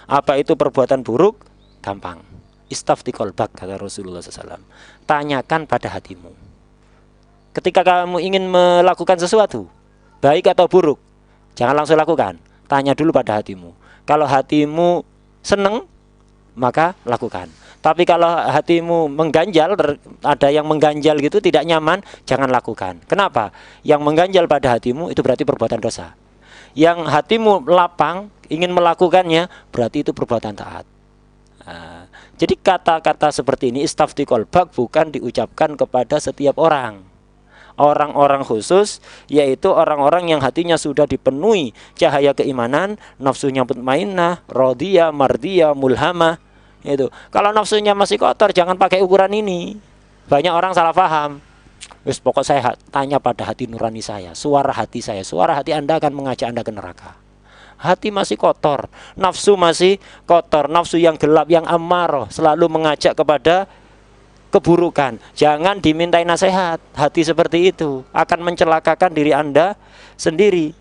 apa itu perbuatan buruk, gampang. Istafti qalbak, kata Rasulullah SAW. Tanyakan pada hatimu. Ketika kamu ingin melakukan sesuatu, baik atau buruk, jangan langsung lakukan. Tanya dulu pada hatimu. Kalau hatimu senang, maka lakukan. Tapi kalau hatimu mengganjal, ada yang mengganjal gitu, tidak nyaman, jangan lakukan. Kenapa? Yang mengganjal pada hatimu itu berarti perbuatan dosa. Yang hatimu lapang, ingin melakukannya, berarti itu perbuatan taat. Nah, jadi kata-kata seperti ini, istafti qalbak, bukan diucapkan kepada setiap orang. Orang-orang khusus, yaitu orang-orang yang hatinya sudah dipenuhi cahaya keimanan, nafsunya mutmainnah, radiyah, mardiyah, mulhamah. Itu. Kalau nafsunya masih kotor, jangan pakai ukuran ini. Banyak orang salah paham. Wis pokok saya tanya pada hati nurani saya, suara hati saya, suara hati Anda akan mengajak Anda ke neraka. Hati masih kotor, nafsu masih kotor, nafsu yang gelap, yang amarah, selalu mengajak kepada keburukan. Jangan dimintai nasihat. Hati seperti itu akan mencelakakan diri Anda sendiri.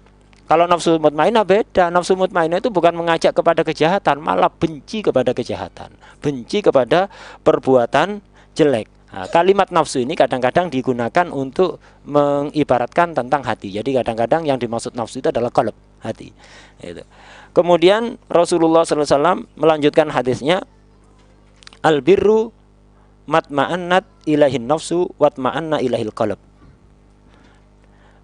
Kalau nafsu mutmainnah beda. Nafsu mutmainnah itu bukan mengajak kepada kejahatan, malah benci kepada kejahatan, benci kepada perbuatan jelek. Nah, kalimat nafsu ini kadang-kadang digunakan untuk mengibaratkan tentang hati. Jadi kadang-kadang yang dimaksud nafsu itu adalah qalb, hati. Itu. Kemudian Rasulullah SAW melanjutkan hadisnya, al-birru matma'annat ilahin nafsu watma'anna ilahil qalb.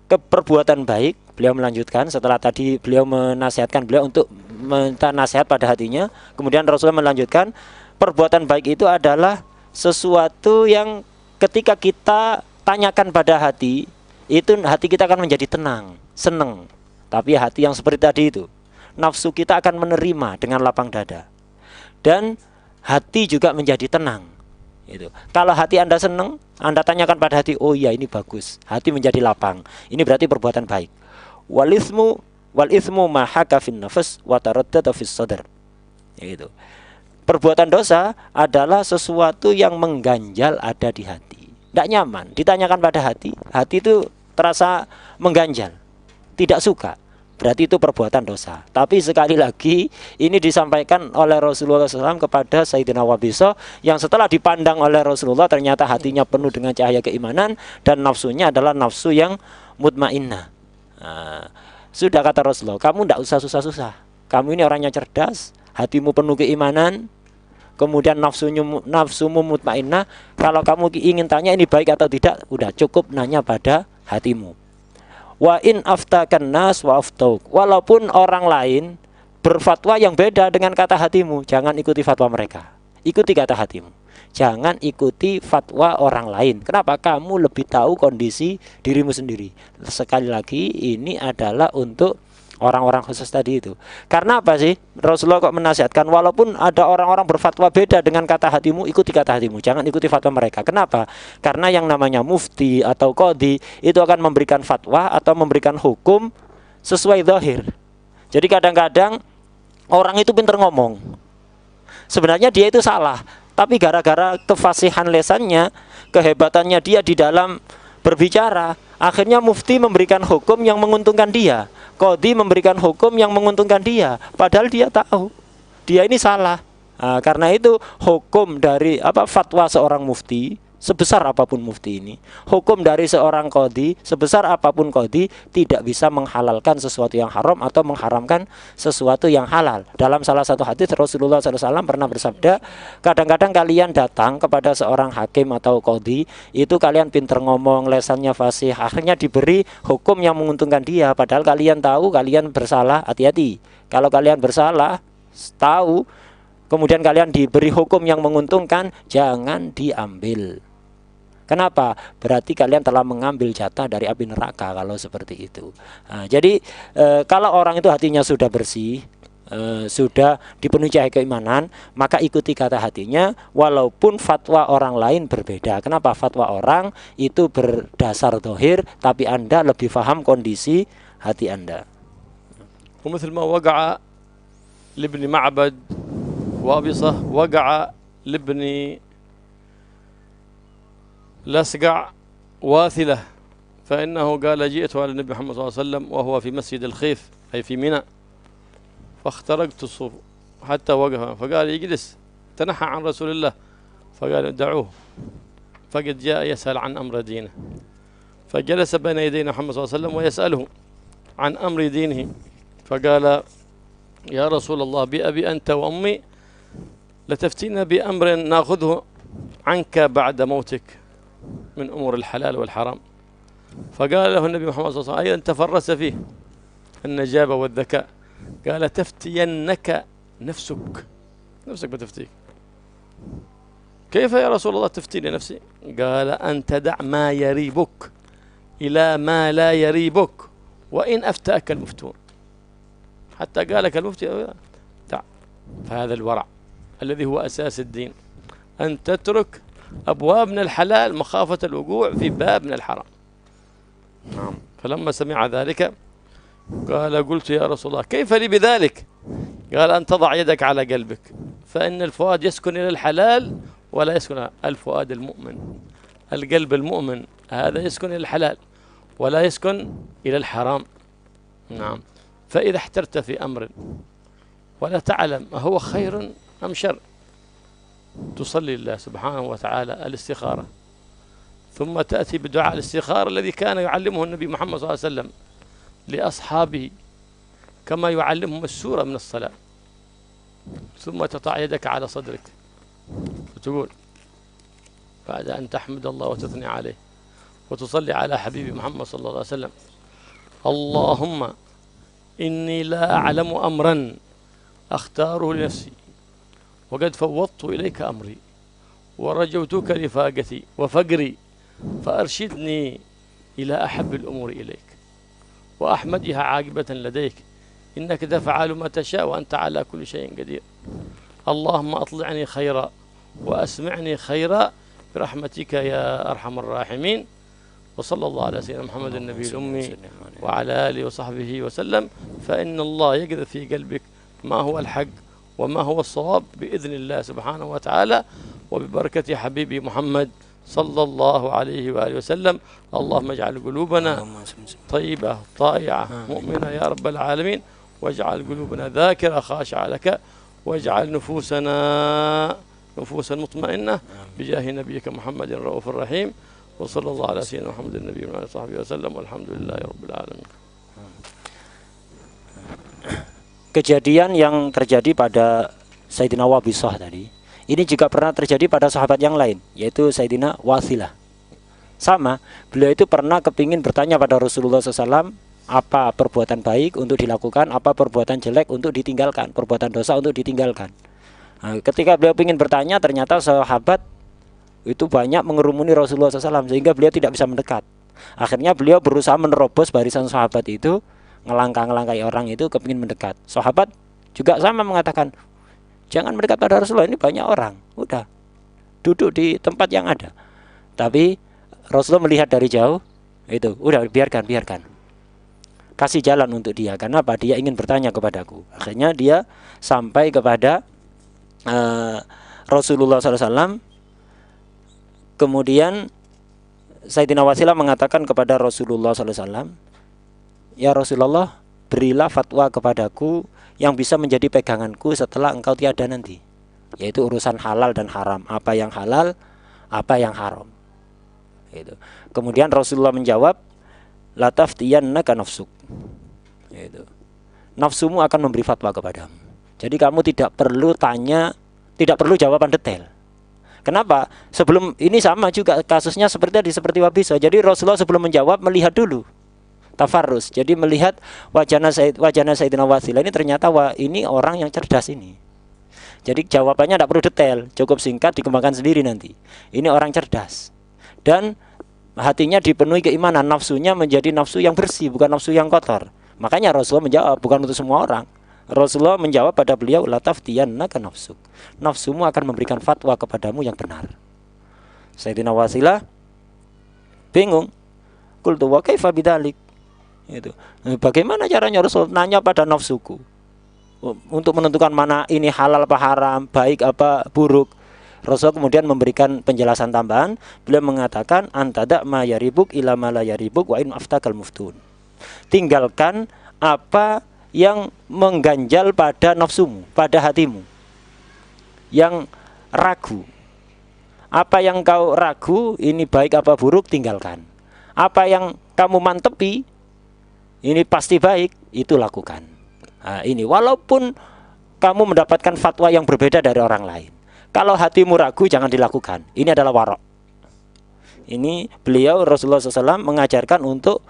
Keperbuatan baik, beliau melanjutkan setelah tadi beliau menasihatkan beliau untuk minta nasihat pada hatinya. Kemudian Rasulullah melanjutkan, perbuatan baik itu adalah sesuatu yang ketika kita tanyakan pada hati, itu hati kita akan menjadi tenang, senang. Tapi hati yang seperti tadi itu, nafsu kita akan menerima dengan lapang dada. Dan hati juga menjadi tenang. Itu. Kalau hati Anda senang, Anda tanyakan pada hati, oh iya ini bagus, hati menjadi lapang. Ini berarti perbuatan baik. Wal ithmu ma haka fin nafs wa taraddada fis sadr. Itu. Perbuatan dosa adalah sesuatu yang mengganjal ada di hati. Tidak nyaman, ditanyakan pada hati, hati itu terasa mengganjal, tidak suka. Berarti itu perbuatan dosa. Tapi sekali lagi ini disampaikan oleh Rasulullah SAW kepada Sayyidina Wabiso, yang setelah dipandang oleh Rasulullah ternyata hatinya penuh dengan cahaya keimanan dan nafsunya adalah nafsu yang mutmainnah. Nah, sudah kata Rasulullah, kamu tidak usah susah-susah. Kamu ini orangnya cerdas, hatimu penuh keimanan, kemudian nafsumu mutmainnah. Kalau kamu ingin tanya ini baik atau tidak, udah cukup nanya pada hatimu. Wa in aftakan nas wa aftauk. Walaupun orang lain berfatwa yang beda dengan kata hatimu, jangan ikuti fatwa mereka. Ikuti kata hatimu. Jangan ikuti fatwa orang lain. Kenapa? Kamu lebih tahu kondisi dirimu sendiri. Sekali lagi ini adalah untuk orang-orang khusus tadi itu. Karena apa sih? Rasulullah kok menasihatkan walaupun ada orang-orang berfatwa beda dengan kata hatimu, ikuti kata hatimu, jangan ikuti fatwa mereka. Kenapa? Karena yang namanya mufti atau qadhi itu akan memberikan fatwa atau memberikan hukum sesuai zahir. Jadi kadang-kadang orang itu pintar ngomong, sebenarnya dia itu salah, tapi gara-gara kefasihan lesannya, kehebatannya dia di dalam berbicara, akhirnya mufti memberikan hukum yang menguntungkan dia, qadhi memberikan hukum yang menguntungkan dia, padahal dia tahu dia ini salah. Nah, karena itu hukum dari fatwa seorang mufti, sebesar apapun mufti ini, hukum dari seorang qadhi, sebesar apapun qadhi, tidak bisa menghalalkan sesuatu yang haram atau mengharamkan sesuatu yang halal. Dalam salah satu hadis Rasulullah SAW pernah bersabda, kadang-kadang kalian datang kepada seorang hakim atau qadhi, itu kalian pinter ngomong, lesannya fasih, akhirnya diberi hukum yang menguntungkan dia, padahal kalian tahu kalian bersalah. Hati-hati, kalau kalian bersalah, tahu, kemudian kalian diberi hukum yang menguntungkan, jangan diambil. Kenapa? Berarti kalian telah mengambil jatah dari api neraka kalau seperti itu. Nah, jadi kalau orang itu hatinya sudah bersih, sudah dipenuhi cahaya keimanan, maka ikuti kata hatinya walaupun fatwa orang lain berbeda. Kenapa? Fatwa orang itu berdasar zahir, tapi Anda lebih paham kondisi hati Anda. ومثل ما وقع لابن معبد وابصة وقع لابن لسقع واثلة، فإنه قال جئت على النبي محمد صلى الله عليه وسلم وهو في مسجد الخيف أي في منى، فاخترقت الصف حتى وقف، فقال اجلس، تنحى عن رسول الله، فقال دعوه فقد جاء يسأل عن أمر دينه، فجلس بين يدي محمد صلى الله عليه وسلم ويسأله عن أمر دينه، فقال يا رسول الله بأبي أنت وأمي لتفتينا بأمر نأخذه عنك بعد موتك من أمور الحلال والحرام. فقال له النبي محمد صلى الله عليه وسلم أيضا تفرس فيه النجابة والذكاء، قال تفتينك نفسك بتفتيك. كيف يا رسول الله تفتيني نفسي؟ قال أن تدع ما يريبك إلى ما لا يريبك وإن أفتاك المفتون. حتى قالك المفتي دع. فهذا الورع الذي هو أساس الدين، أن تترك أبواب من الحلال مخافة الوقوع في باب من الحرام. نعم. فلما سمع ذلك قال قلت يا رسول الله كيف لي بذلك؟ قال أن تضع يدك على قلبك، فإن الفؤاد يسكن إلى الحلال ولا يسكن الفؤاد المؤمن. القلب المؤمن هذا يسكن إلى الحلال ولا يسكن إلى الحرام. نعم. فإذا احترت في أمر ولا تعلم هو خير أم شر، تصلي الله سبحانه وتعالى الاستخارة، ثم تأتي بدعاء الاستخارة الذي كان يعلمه النبي محمد صلى الله عليه وسلم لأصحابه كما يعلمهم السورة من الصلاة. ثم تضع يدك على صدرك وتقول بعد أن تحمد الله وتثني عليه وتصلي على حبيبي محمد صلى الله عليه وسلم اللهم إني لا أعلم أمرا أختاره لنفسي وقد فوضت إليك أمري ورجوتك رفاقتي وفقري، فأرشدني إلى أحب الأمور إليك وأحمدها عاقبة لديك، إنك تفعل ما تشاء وأنت على كل شيء قدير. اللهم أطلعني خيرا وأسمعني خيرا برحمتك يا أرحم الراحمين. وصلى الله على سيدنا محمد النبي الأمي وعلى آله وصحبه وسلم. فإن الله يقذف في قلبك ما هو الحق وما هو الصواب بإذن الله سبحانه وتعالى وببركة حبيبي محمد صلى الله عليه وآله وسلم. اللهم اجعل قلوبنا طيبة طائعة مؤمنة يا رب العالمين، واجعل قلوبنا ذاكرة خاشعة لك، واجعل نفوسا مطمئنة بجاه نبيك محمد الرؤوف الرحيم. وصلى الله على سيدنا محمد النبي وعلى صحبه وسلم والحمد لله رب العالمين. Kejadian yang terjadi pada Sayyidina Wabisah tadi, ini juga pernah terjadi pada sahabat yang lain, yaitu Sayyidina Wasilah. Sama, beliau itu pernah kepingin bertanya pada Rasulullah SAW apa perbuatan baik untuk dilakukan, apa perbuatan jelek untuk ditinggalkan, perbuatan dosa untuk ditinggalkan. Nah, ketika beliau ingin bertanya, ternyata sahabat itu banyak mengerumuni Rasulullah SAW sehingga beliau tidak bisa mendekat. Akhirnya beliau berusaha menerobos barisan sahabat itu, ngelangkah-ngelangkai orang itu kepingin mendekat. Sahabat juga sama mengatakan, jangan mendekat pada Rasulullah, ini banyak orang. Udah, duduk di tempat yang ada. Tapi Rasulullah melihat dari jauh, itu udah biarkan. Kasih jalan untuk dia. Karena apa? Dia ingin bertanya kepadaku. Akhirnya dia sampai kepada Rasulullah SAW. Kemudian Sayyidina Wasilah mengatakan kepada Rasulullah SAW, ya Rasulullah, berilah fatwa kepadaku yang bisa menjadi peganganku setelah engkau tiada nanti, yaitu urusan halal dan haram, apa yang halal, apa yang haram. Itu. Kemudian Rasulullah menjawab, la taftiyannaka nafsuk. Itu. Nafsumu akan memberi fatwa kepadamu. Jadi kamu tidak perlu tanya, tidak perlu jawaban detail. Kenapa? Sebelum ini sama juga kasusnya seperti Wabisah. Jadi Rasulullah sebelum menjawab melihat dulu, tafarrus. Jadi melihat wajahnya Sayyidina Wasilah ini, ternyata ini orang yang cerdas ini. Jadi jawabannya tidak perlu detail, cukup singkat, dikembangkan sendiri nanti. Ini orang cerdas. Dan hatinya dipenuhi keimanan, nafsunya menjadi nafsu yang bersih, bukan nafsu yang kotor. Makanya Rasulullah menjawab, bukan untuk semua orang. Rasulullah menjawab pada beliau, la taftiyannaka nafsuk. Nafsumu akan memberikan fatwa kepadamu yang benar. Sayyidina Wasilah bingung. Qultu wa kaifa bidzalik? Itu. Bagaimana caranya Rasul nanya pada nafsuku untuk menentukan mana ini halal apa haram, baik apa buruk? Rasul kemudian memberikan penjelasan tambahan. Beliau mengatakan, antada ma yaribuk ila ma la yaribuk wa in aftakal muftun. Tinggalkan apa yang mengganjal pada nafsumu, pada hatimu, yang ragu. Apa yang kau ragu, ini baik apa buruk, tinggalkan. Apa yang kamu mantepi, ini pasti baik, itu lakukan. Nah, ini walaupun kamu mendapatkan fatwa yang berbeda dari orang lain, Kalau hatimu ragu, jangan dilakukan. Ini adalah warok. Ini beliau Rasulullah SAW mengajarkan untuk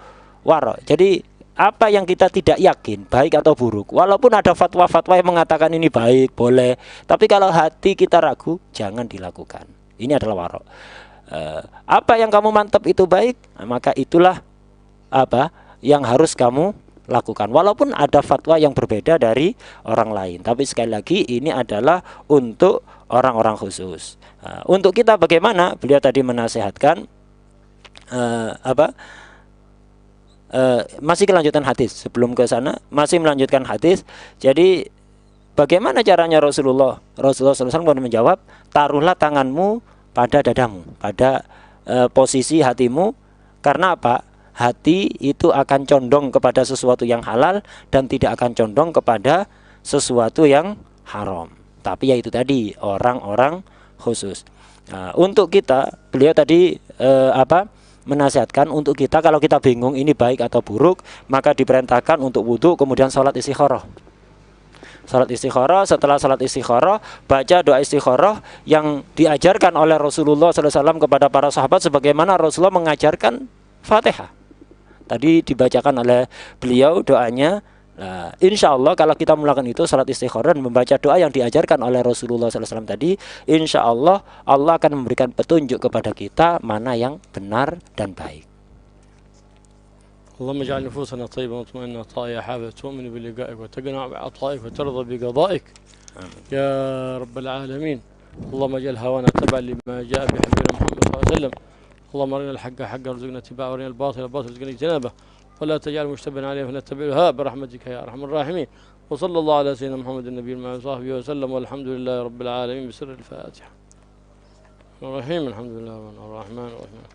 warok. Jadi apa yang kita tidak yakin baik atau buruk, walaupun ada fatwa-fatwa yang mengatakan ini baik, boleh, tapi kalau hati kita ragu, jangan dilakukan. Ini adalah warok. Apa yang kamu mantap itu baik, maka itulah apa yang harus kamu lakukan, walaupun ada fatwa yang berbeda dari orang lain. Tapi sekali lagi ini adalah untuk orang-orang khusus. Untuk kita bagaimana? Beliau tadi menasihatkan masih kelanjutan hadis. Sebelum ke sana masih melanjutkan hadis. Jadi bagaimana caranya Rasulullah SAW menjawab, taruhlah tanganmu pada dadamu, pada posisi hatimu. Karena apa? Hati itu akan condong kepada sesuatu yang halal dan tidak akan condong kepada sesuatu yang haram. Tapi ya itu tadi, orang-orang khusus. Untuk kita, beliau tadi menasihatkan untuk kita, kalau kita bingung ini baik atau buruk, maka diperintahkan untuk wudhu, kemudian sholat istikharah. Sholat istikharah, setelah sholat istikharah, baca doa istikharah yang diajarkan oleh Rasulullah SAW kepada para sahabat, sebagaimana Rasulullah mengajarkan Fatihah. Tadi dibacakan oleh beliau doanya. Nah, insya Allah kalau kita melakukan itu, salat istikharah dan membaca doa yang diajarkan oleh Rasulullah SAW tadi, insya Allah Allah akan memberikan petunjuk kepada kita mana yang benar dan baik. اللهم اجعل نفوسنا طيبة مطمئنة طائعة حافظة تؤمن بلقائك وتقنع بعطائك وترضى بقضائك يا رب العالمين. اللهم اجعل هوانا تبعا لما جاء بحبيبنا محمد صلى الله عليه وسلم. اللهم ارنا الحق حقا وارزقنا اتباعه وارنا الباطل باطلا وارزقنا اجتنابه ولا تجعل مشتبها عليه فنتبعها برحمتك يا ارحم الراحمين. وصلى الله على سيدنا محمد النبي وصحبه وسلم والحمد لله رب العالمين بسر الفاتحة. الرحيم الحمد لله الرحمن الرحيم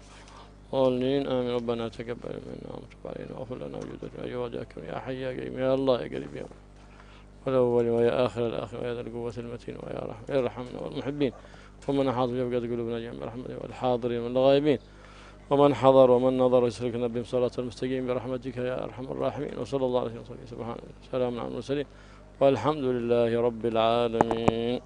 قولين آمين. ربنا تقبل منا وتب علينا واغفر لنا وجودنا وجوادك يا حي يا قريب يا الله يا قريب يا والأول ويا آخر الآخر ويا ذا القوة المتين ويا رحمة ارحمنا والمحبين ومن حاضر يبقى قلوبنا جميعا برحمتك والحاضرين والغائبين ومن حضر ومن نظر يسلكنا بهم صراط المستقيم برحمتك يا أرحم الراحمين. وصلى الله عليه وسلم سبحانه وسلام على المرسلين والحمد لله رب العالمين.